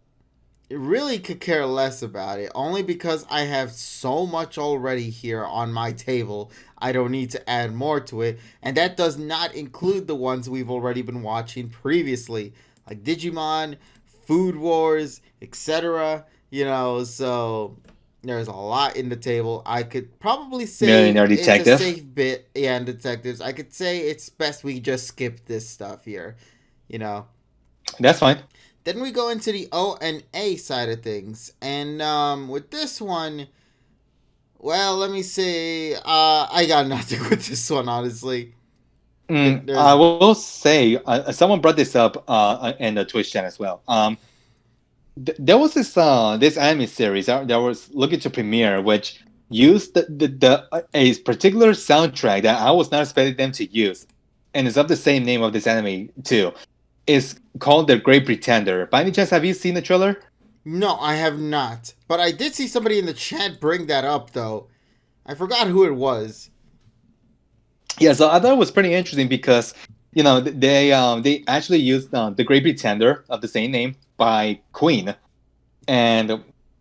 It really could care less about it, only because I have so much already here on my table. I don't need to add more to it, and that does not include the ones we've already been watching previously, like Digimon, Food Wars, etc. So there's a lot in the table. I could probably say Millionaire Detective. It's a safe bit. Yeah, and detectives. I could say it's best we just skip this stuff here. That's fine. Then we go into the O and A side of things. And with this one, well, let me see. I got nothing with this one, honestly. I will say, someone brought this up in the Twitch chat as well. there was this anime series that was looking to premiere, which used a particular soundtrack that I was not expecting them to use, and it's of the same name of this anime too. It's called The Great Pretender. By any chance, have you seen the trailer? No, I have not. But I did see somebody in the chat bring that up, though. I forgot who it was. Yeah, so I thought it was pretty interesting because they actually used The Great Pretender of the same name by Queen, and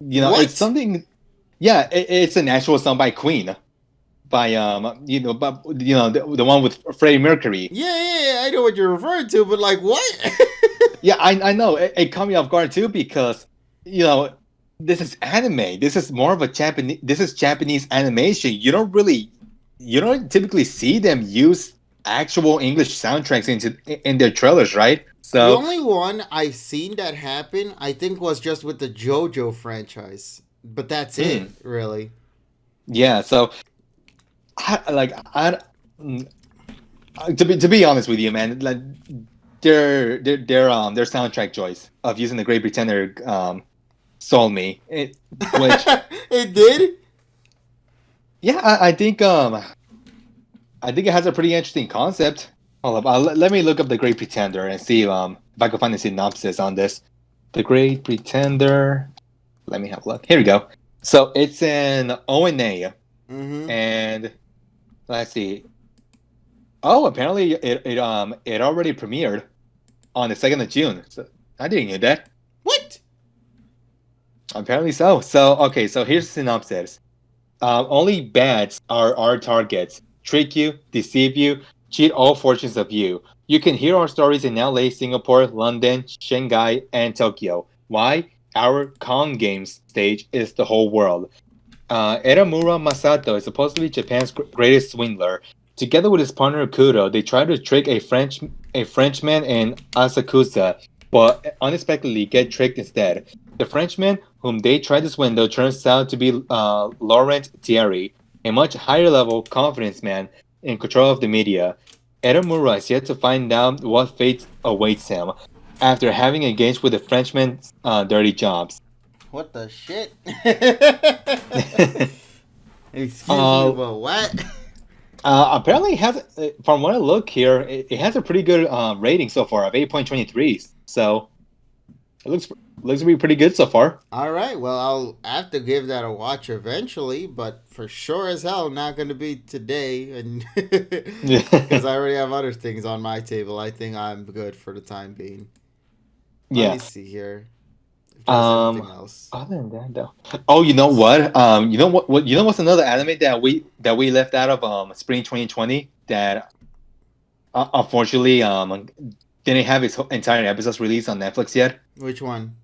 it's What? something. Yeah, it's an actual song by Queen, by the one with Freddie Mercury. Yeah, I know what you're referring to, but like, what? Yeah, I know it caught me off guard too because you know this is anime. This is more of a Japanese. This is Japanese animation. You don't typically see them use actual English soundtracks in their trailers, right? The So, only one I've seen that happen, I think, was just with the JoJo franchise. But that's it, mm, really. yeah. So, I, like I mm, to be honest with you, man, like their soundtrack choice of using the Great Pretender sold me. Which It did? yeah, I think it has a pretty interesting concept. Hold up, let me look up the Great Pretender and see if I can find a synopsis on this. The Great Pretender. Let me have a look. Here we go. So it's an ONA, Mm-hmm. and let's see. Oh, apparently it already premiered on the 2nd of June. So I didn't know that. What? Apparently so. So okay, so here's the synopsis. Only bads are our targets. Trick you, deceive you, cheat all fortunes of you. You can hear our stories in LA, Singapore, London, Shanghai, and Tokyo. Why? Our con games stage is the whole world. Eramura Masato is supposedly Japan's greatest swindler. Together with his partner Kudo, they try to trick a Frenchman in Asakusa, but unexpectedly get tricked instead. The Frenchman, whom they try to swindle, turns out to be Laurent Thierry, a much higher level confidence man in control of the media. Eramura is yet to find out what fate awaits him after having engaged with the Frenchman's dirty jobs. What the shit? Excuse me, uh, but what? Apparently, it has from what I look here, it has a pretty good rating so far of 8.23. So it looks to be pretty good so far. All right, well, I'll have to give that a watch eventually, but for sure as hell, not going to be today, and because I already have other things on my table. I think I'm good for the time being. Let me Yeah. see here if there's anything else. Other than that, though. Oh, you know what? You know what? You know what's another anime that we left out of spring 2020 that unfortunately didn't have its entire episodes released on Netflix yet. Which one?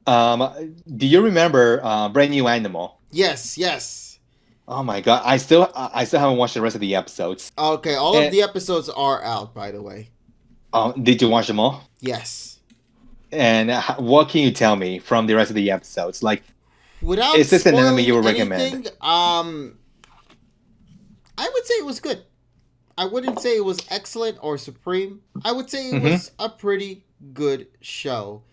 Do you remember Brand New Animal? Yes, yes. Oh my god, I still haven't watched the rest of the episodes. Okay, all of And, the episodes are out, by the way. did you watch them all? Yes. And what can you tell me from the rest of the episodes? Like, Without is this an anime spoiling you would anything, recommend? I would say it was good. I wouldn't say it was excellent or supreme. I would say it Mm-hmm. was a pretty good show.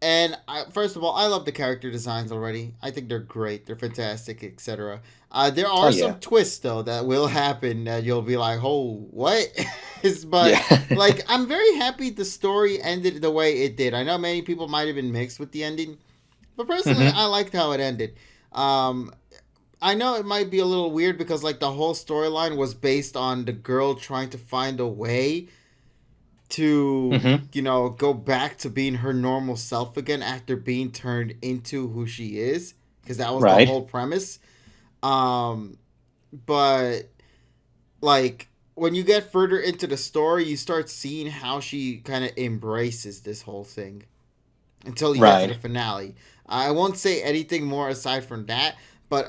And first of all, I love the character designs already. I think they're great. They're fantastic, etc. There Oh are yeah, some twists though that will happen that you'll be like, "Oh, what?" But yeah. like, I'm very happy the story ended the way it did. I know many people might have been mixed with the ending, but personally, Mm-hmm. I liked how it ended. Um, I know it might be a little weird because like the whole storyline was based on the girl trying to find a way to Mm-hmm. go back to being her normal self again after being turned into who she is, because that was the Right. whole premise. um but like when you get further into the story, you start seeing how she kind of embraces this whole thing until you get to the Right. finale. I won't say anything more aside from that. But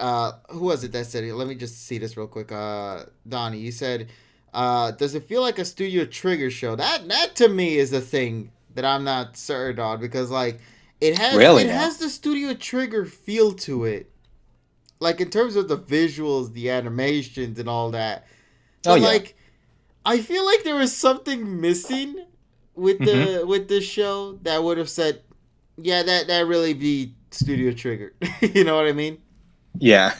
who was it that said it? Let me just see this real quick. Donnie, you said, does it feel like a Studio Trigger show? That to me is a thing that I'm not certain on, because like Really it now. has the Studio Trigger feel to it, like in terms of the visuals, the animations, and all that. Oh But yeah. like, I feel like there was something missing with Mm-hmm. the show that would have said, Yeah, that really be studio triggered. You know what I mean? Yeah.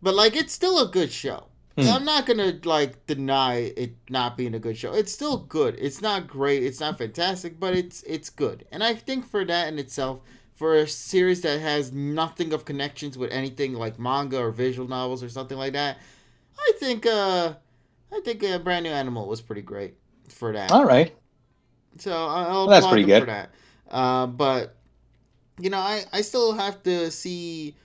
But like, it's still a good show. Hmm. I'm not gonna like deny it not being a good show. It's still good. It's not great. It's not fantastic, but it's good. And I think for that in itself, for a series that has nothing of connections with anything like manga or visual novels or something like that, I think Brand New Animal was pretty great for that. All right. So I'll Well, that's applaud pretty them for good. that. But I still have to see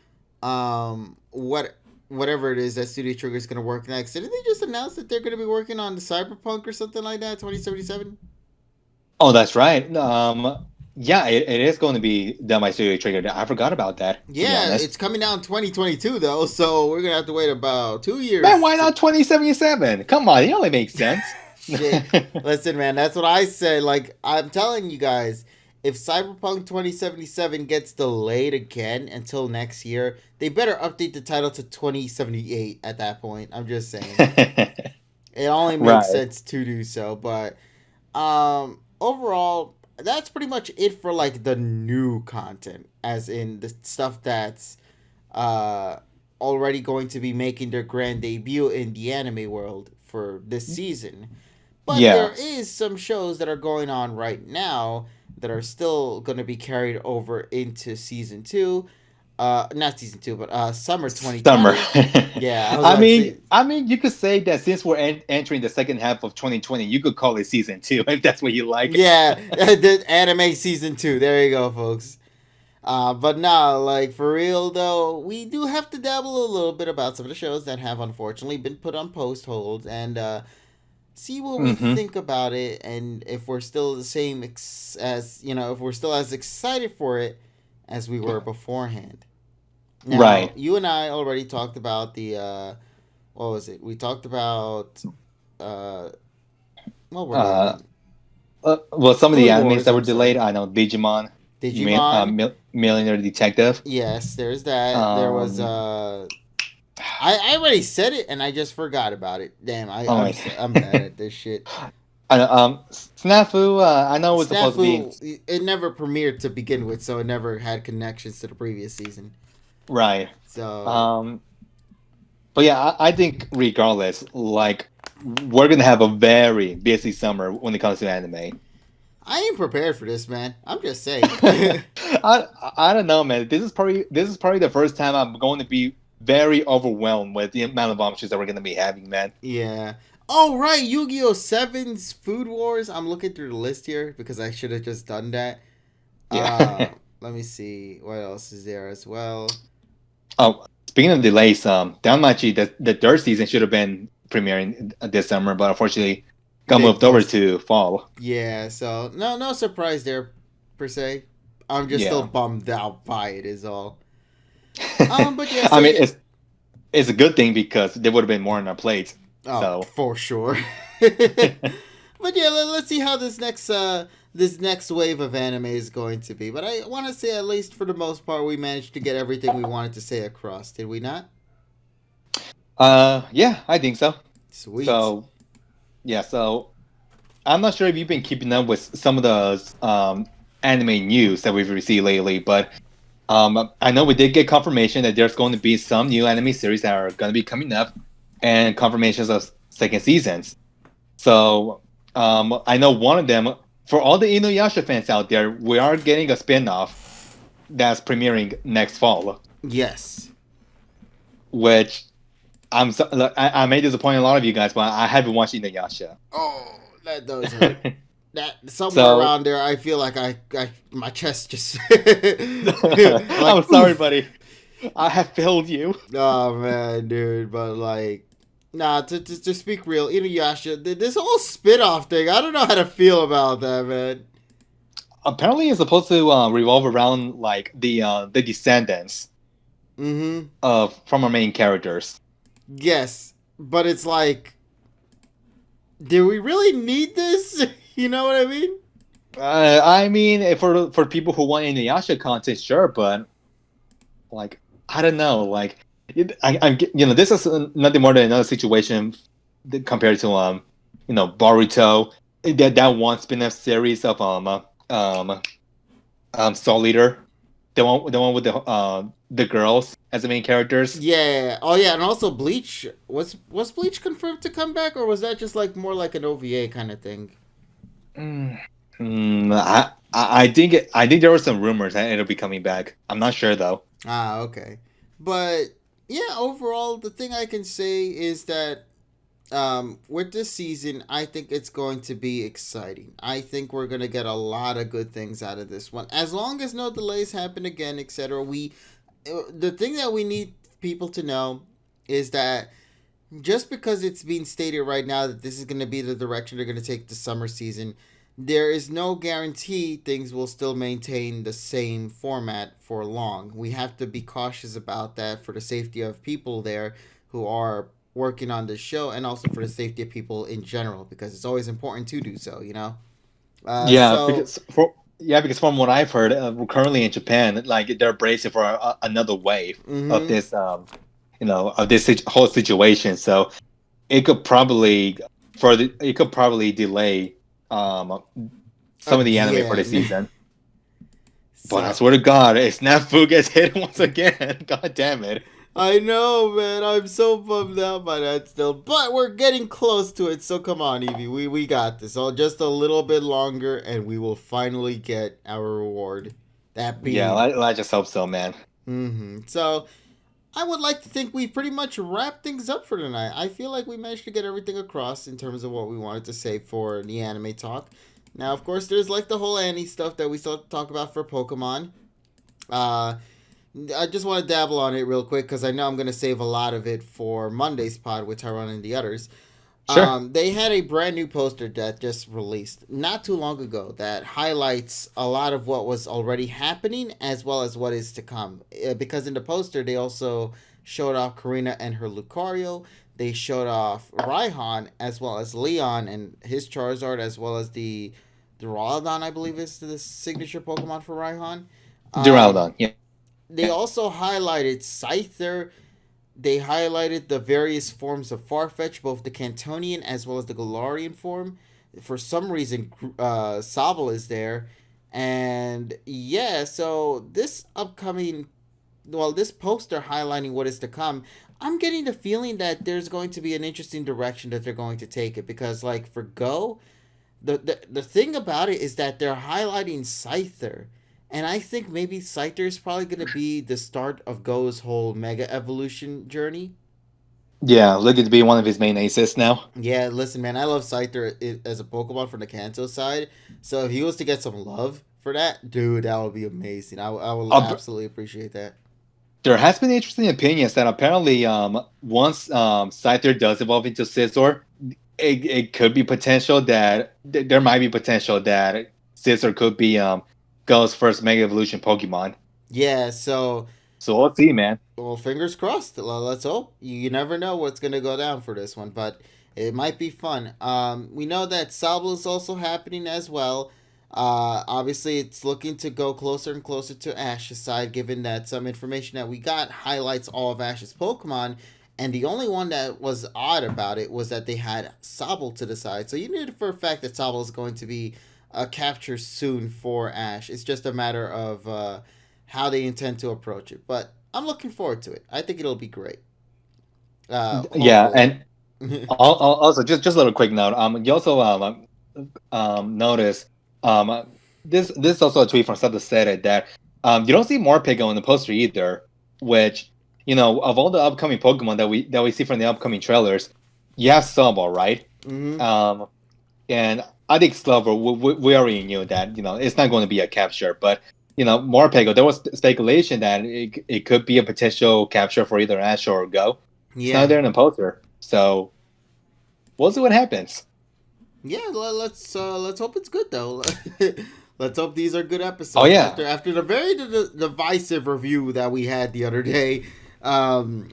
whatever it is that Studio Trigger is going to work next. Didn't they just announce that they're going to be working on the Cyberpunk or something like that, 2077? Oh, that's right. Yeah, it is going to be done by Studio Trigger. I forgot about that, to be Yeah, honest. it's coming out in 2022 though, so we're gonna have to wait about 2 years. Man, why not 2077? Come on, it only makes sense. Shit, listen, man, that's what I said. Like I'm telling you guys, if Cyberpunk 2077 gets delayed again until next year, they better update the title to 2078 at that point. I'm just saying. It only makes Right. sense to do so, but overall, that's pretty much it for like the new content, as in the stuff that's uh already going to be making their grand debut in the anime world for this season. But Yeah. there is some shows that are going on right now that are still going to be carried over into season 2. Not season 2, but summer Summer. 2020. Yeah, I was about to say. I mean, you could say that since we're entering the second half of 2020, you could call it season two if that's what you like. Yeah, the anime season 2. There you go, folks. But nah, like for real though, we do have to dabble a little bit about some of the shows that have unfortunately been put on post hold and see what we Hmm. think about it and if we're still the same as if we're still as excited for it as we were beforehand. Now, Right. you and I already talked about the what was it? We talked about uh what were they Uh, again? well, some of the Food animes Wars. that were I'm sorry. delayed, I know Digimon, Digimon. Millionaire Detective. Yes, there's that. There was Um, I already said it and I just forgot about it. Damn, oh my, I'm bad at this shit. I know, Snafu. I know it was supposed to be Snafu, it never premiered to begin with, so it never had connections to the previous season. right. So Um, but yeah, I think regardless, like we're gonna have a very busy summer when it comes to anime. I ain't prepared for this, man. I'm just saying. I don't know, man. This is probably the first time I'm going to be very overwhelmed with the amount of options that we're going to be having, man. Yeah. Oh right, Yu-Gi-Oh! 7's Food Wars. I'm looking through the list here because I should have just done that. Yeah. Let me see what else is there as well. Oh, speaking of delays, Danmachi, the third season should have been premiering this summer, but unfortunately got They moved over post. to fall. Yeah, so no surprise there per se. I'm just still Yeah. bummed out by it is all. But yeah, I so mean, yeah. it's a good thing because there would have been more on our plates. Oh, So, for sure. But yeah, let's see how this next wave of anime is going to be. But I want to say at least for the most part we managed to get everything we wanted to say across. Did we not? yeah, I think so. Sweet. So, yeah, so I'm not sure if you've been keeping up with some of the anime news that we've received lately, but I know we did get confirmation that there's going to be some new anime series that are going to be coming up, and confirmations of second seasons. So I know one of them, for all the Inuyasha fans out there, we are getting a spin-off that's premiering next fall, Yes. which I may disappoint a lot of you guys, but I haven't watched Inuyasha. Oh, that does hurt. That somewhere So around there, I feel like I my chest just like I'm sorry, oof. buddy. I have failed you. Oh man, dude, but like, nah. To speak real, Inuyasha, this whole spin-off thing, I don't know how to feel about that, man. Apparently, it's supposed to revolve around like the descendants Mm-hmm. of from our main characters. Yes, but it's like, do we really need this? You know what I mean? I mean, for people who want Inuyasha content, sure, but like I don't know, like this is nothing more than another situation compared to Boruto, that one spin-off series of Soul Eater, the one with the girls as the main characters. Yeah. Oh yeah, and also Bleach was Bleach confirmed to come back, or was that just like more like an OVA kind of thing? Mm, I think there were some rumors that it'll be coming back. I'm not sure though. Ah, okay. But yeah, overall, the thing I can say is that with this season, I think it's going to be exciting. I think we're going to get a lot of good things out of this one, as long as no delays happen again, etc. The thing that we need people to know is that just because it's being stated right now that this is going to be the direction they're going to take the summer season, there is no guarantee things will still maintain the same format for long. We have to be cautious about that for the safety of people there who are working on this show, and also for the safety of people in general, because it's always important to do so, you know? Uh, Yeah, so, because from what I've heard, currently in Japan, like they're bracing for another wave of mm-hmm. this, of this whole situation. So it could probably it could probably delay some of the anime for the Again. season. But I So, swear to God, it's Snafu gets hit once again. God damn it. I know, man. I'm so bummed out by that still, but we're getting close to it. So come on, Evie. We got this. Oh, just a little bit longer, and we will finally get our reward. That Yeah, being, I just hope so, man. So I would like to think we pretty much wrapped things up for tonight. I feel like we managed to get everything across in terms of what we wanted to say for the anime talk. Now, of course, there's like the whole Annie stuff that we still talk about for Pokemon. Uh, I just want to dabble on it real quick because I know I'm going to save a lot of it for Monday's pod with Tyrone and the others. Sure. They had a brand new poster that just released not too long ago that highlights a lot of what was already happening as well as what is to come. Because in the poster, they also showed off Karina and her Lucario. They showed off Raihan as well as Leon and his Charizard, as well as the Duraludon, I believe is the signature Pokemon for Raihan. Um, Duraludon, yeah. they also highlighted Scyther. They highlighted the various forms of Farfetch, both the Cantonian as well as the Galarian form. For some reason, Sobble is there. And yeah, so this poster highlighting what is to come, I'm getting the feeling that there's going to be an interesting direction that they're going to take it. Because, like, for Go, the thing about it is that they're highlighting Scyther. And I think maybe Scyther is probably going to be the start of Go's whole mega evolution journey. Yeah, looking to be one of his main aces now. Yeah, listen, man, I love Scyther as a Pokemon from the Kanto side. So if he was to get some love for that, dude, that would be amazing. I will Uh, absolutely appreciate that. there has been interesting opinions that apparently once Scyther does evolve into Scizor, it could be potential that there might be potential that Scizor could be Go's first Mega Evolution Pokemon. Yeah, so, So we'll see, man. well, fingers crossed. Let's hope. You never know what's going to go down for this one, but it might be fun. We know that Sobble is also happening as well. Obviously, it's looking to go closer and closer to Ash's side, given that some information that we got highlights all of Ash's Pokemon. And the only one that was odd about it was that they had Sobble to the side. So you knew for a fact that Sobble is going to be a capture soon for Ash. It's just a matter of how they intend to approach it. But I'm looking forward to it. I think it'll be great. Yeah, Hopefully. and also just a little quick note. You also notice this is also a tweet from Seth said it that you don't see Morpeko in the poster either, which of all the upcoming Pokemon that we see from the upcoming trailers, you have Snowball, right? Mm-hmm. And I think Slover, we already knew that it's not going to be a capture, but Morpeko, there was speculation that it could be a potential capture for either Ash or Go. It's not Yeah. there in the poster, so we'll see what happens. Yeah, let's hope it's good though. Let's hope these are good Oh episodes. yeah, After the very divisive review that we had the other day, um,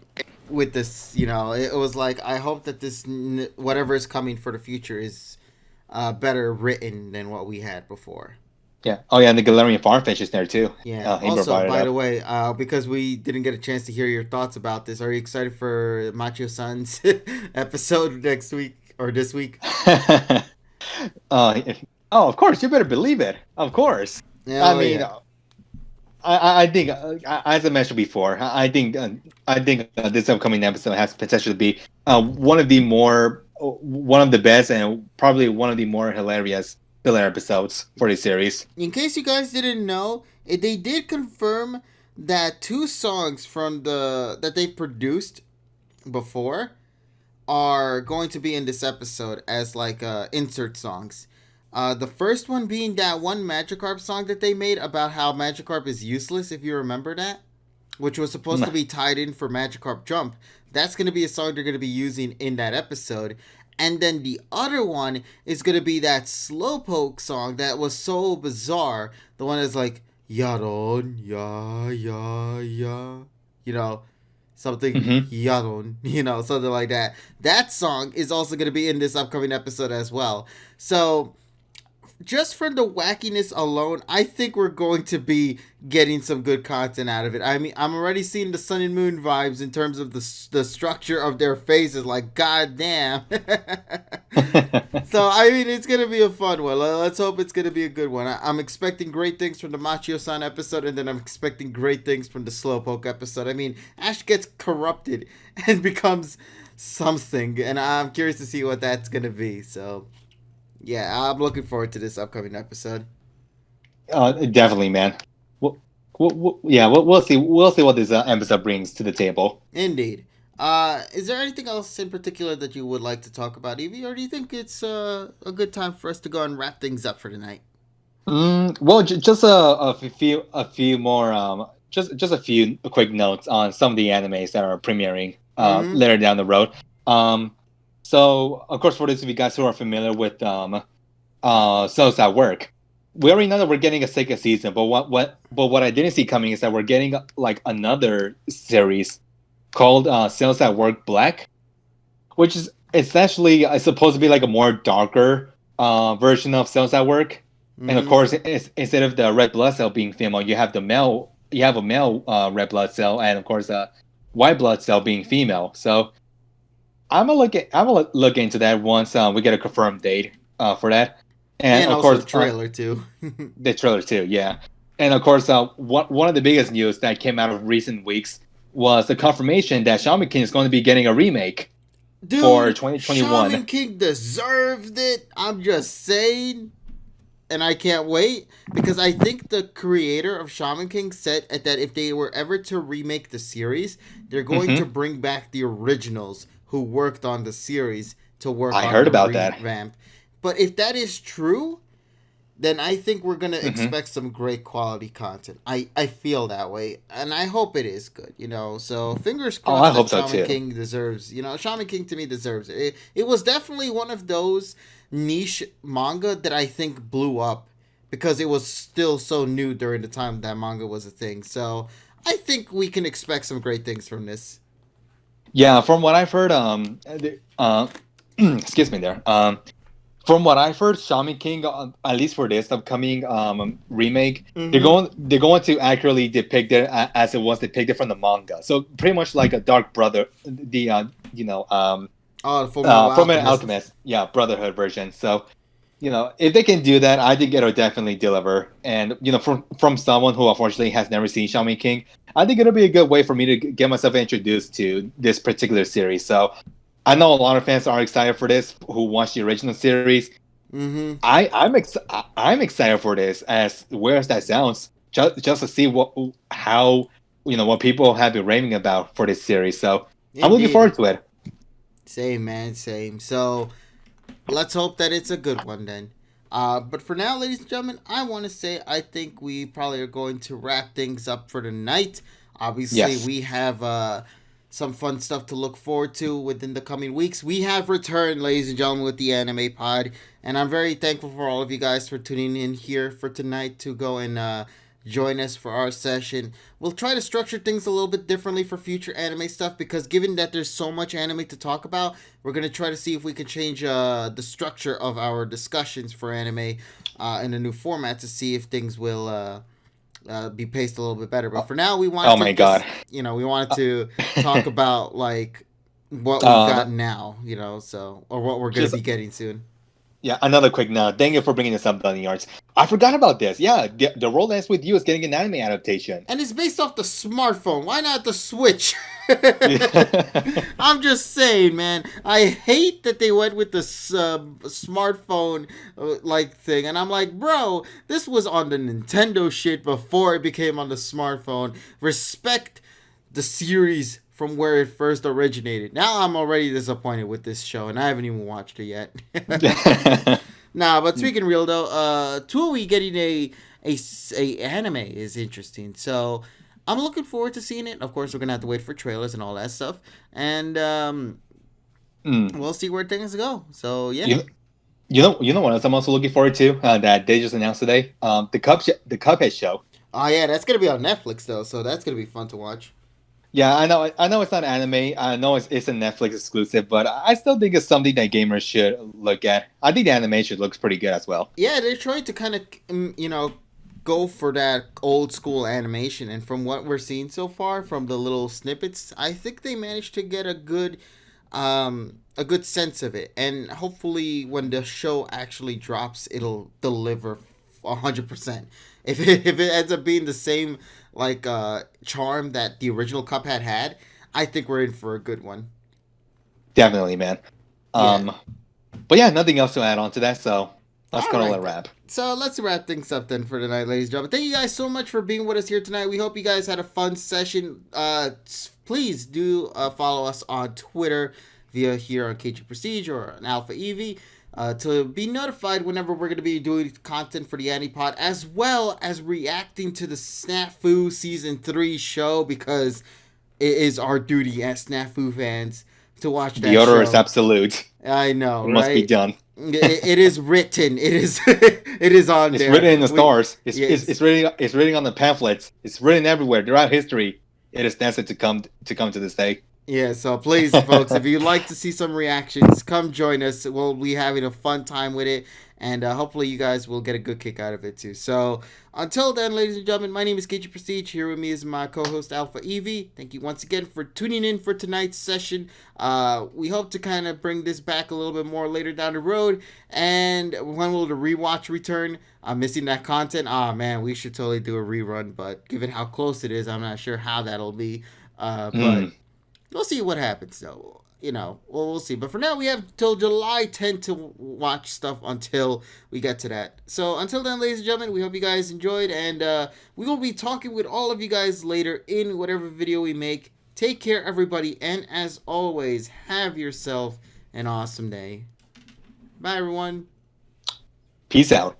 with this, it was like I hope that this whatever is coming for the future is better written than what we had before. yeah. Oh yeah, and the Galarian Farfetch is there too. Yeah. He Also, brought it by the up. way, because we didn't get a chance to hear your thoughts about this, are you excited for Macho Sun's episode next week or this week? uh, oh, of course, you better believe it. Of course. Yeah, I oh mean, yeah. I think, as I mentioned before, I think this upcoming episode has potential to be one of the best, and probably one of the more hilarious filler episodes for the series. In case you guys didn't know, they did confirm that two songs from the that they've produced before are going to be in this episode as like insert songs. The first one being that one Magikarp song that they made about how Magikarp is useless, if you remember that, which was supposed to be tied in for Magikarp Jump. That's going to be a song they're going to be using in that episode. And then the other one is going to be that Slowpoke song that was so bizarre. The one that's like, Yaron, ya, ya, ya. You know, something Mm-hmm. Yaron, something like that. That song is also going to be in this upcoming episode as well. So just from the wackiness alone, I think we're going to be getting some good content out of it. I mean, I'm already seeing the Sun and Moon vibes in terms of the structure of their faces. Like, goddamn. So, I mean, it's going to be a fun one. Let's hope it's going to be a good one. I'm expecting great things from the Machio-san episode, and then I'm expecting great things from the Slowpoke episode. I mean, Ash gets corrupted and becomes something, and I'm curious to see what that's going to be. So, yeah, I'm looking forward to this upcoming episode. Definitely, man. Yeah, we'll see. We'll see what this episode brings to the table. Indeed. Is there anything else in particular that you would like to talk about, Evie, or do you think it's a good time for us to go and wrap things up for tonight? Well, just a few more, just a few quick notes on some of the animes that are premiering Mm-hmm. later down the road. So of course, for those of you guys who are familiar with Cells at Work, we already know that we're getting a second season. But what I didn't see coming is that we're getting like another series called Cells at Work Black, which is essentially supposed to be like a more darker version of Cells at Work. And of Mm-hmm. course, instead of the red blood cell being female, you have a male red blood cell, and of course, a white blood cell being female. So I'm gonna look into that once we get a confirmed date for that, and And of also course, trailer too. the trailer too, yeah. And of course, one of the biggest news that came out of recent weeks was the confirmation that Shaman King is going to be getting a remake for Dude, 2021. Shaman King deserved it. I'm just saying. And I can't wait because I think the creator of Shaman King said that if they were ever to remake the series, they're going to Hmm. bring back the originals who worked on the series to work I on heard the about that. revamp. But if that is true, then I think we're gonna Hmm. expect some great quality content. I feel that way, and I hope it is good. So fingers Oh, I crossed that hope so Shaman too. King deserves. Shaman King to me deserves it. It was definitely one of those niche manga that I think blew up because it was still so new during the time that manga was a thing. So I think we can expect some great things from this. Yeah, from what I've heard, excuse me there. From what I've heard, Shaman King, at least for this upcoming remake, Mm-hmm. they're going to accurately depict it as it was depicted from the manga. So pretty much like a Dark Brother, the Oh, the Full Metal from an Alchemist. Alchemist, yeah, Brotherhood version. So if they can do that, I think it'll definitely deliver. And from someone who unfortunately has never seen Shaman King, I think it'll be a good way for me to get myself introduced to this particular series. So I know a lot of fans are excited for this who watched the original series. Mm-hmm. I'm excited for this, as weird as that sounds, just to see what people have been raving about for this series. So I'm looking Indeed. forward to it. Same man, same. So let's hope that it's a good one then. But for now, ladies and gentlemen, I want to say I think we probably are going to wrap things up for tonight. Obviously, Yes. we have some fun stuff to look forward to within the coming weeks. We have returned, ladies and gentlemen, with the Anime Pod, and I'm very thankful for all of you guys for tuning in here for tonight to go and join us for our session. We'll try to structure things a little bit differently for future anime stuff because given that there's so much anime to talk about, we're going to try to see if we can change the structure of our discussions for anime in a new format to see if things will be paced a little bit better. But Oh, for now, we wanted oh to my god. just, we wanted to talk about like what we've um, got now, so or what we're going to just be getting soon. Yeah, another quick note. Thank you for bringing this up, Dunny Arts. I forgot about this. Yeah, the World Ends With You is getting an anime adaptation. And it's based off the smartphone. Why not the Switch? Yeah. I'm just saying, man. I hate that they went with the smartphone like thing, and I'm like, bro, this was on the Nintendo shit before it became on the smartphone. Respect the series from where it first originated. Now I'm already disappointed with this show, and I haven't even watched it yet. Nah, but speaking real though, Toei getting a anime is interesting. So I'm looking forward to seeing it. Of course, we're gonna have to wait for trailers and all that stuff, and we'll see where things go. So yeah. You know what else I'm also looking forward to that they just announced today? The Cuphead show. Oh yeah, that's gonna be on Netflix though, so that's gonna be fun to watch. Yeah, I know it's not anime. I know it's a Netflix exclusive, but I still think it's something that gamers should look at. I think the animation looks pretty good as well. Yeah, they're trying to kind of go for that old school animation, and from what we're seeing so far from the little snippets, I think they managed to get a good sense of it, and hopefully when the show actually drops, it'll deliver 100%. If it ends up being the same charm that the original Cuphead had, I think we're in for a good one. Definitely, man. Yeah. But yeah, nothing else to add on to that, so let's All call it right. a wrap. So let's wrap things up then for tonight, ladies and gentlemen. Thank you guys so much for being with us here tonight. We hope you guys had a fun session. Please do follow us on Twitter via here on KG Prestige or on Alpha Eevee to be notified whenever we're going to be doing content for the Antipod, as well as reacting to the Snafu Season 3 show, because it is our duty as Snafu fans to watch that show. The order is absolute. I know, It right? must be done. It is written. It is it is on It's there. written in the stars. Yes. It's written on the pamphlets. It's written everywhere throughout history. It is destined to come to this day. Yeah, so please, folks, if you'd like to see some reactions, come join us. We'll be having a fun time with it, and hopefully you guys will get a good kick out of it too. So until then, ladies and gentlemen, my name is KG Prestige. Here with me is my co-host Alpha Eevee. Thank you once again for tuning in for tonight's session. We hope to kind of bring this back a little bit more later down the road. And when will the rewatch return? I'm missing that content. Ah, man, we should totally do a rerun, but given how close it is, I'm not sure how that'll be. But we'll see what happens, though. We'll see. But for now, we have till July 10th to watch stuff until we get to that. So until then, ladies and gentlemen, we hope you guys enjoyed, and we will be talking with all of you guys later in whatever video we make. Take care, everybody, and as always, have yourself an awesome day. Bye, everyone. Peace out.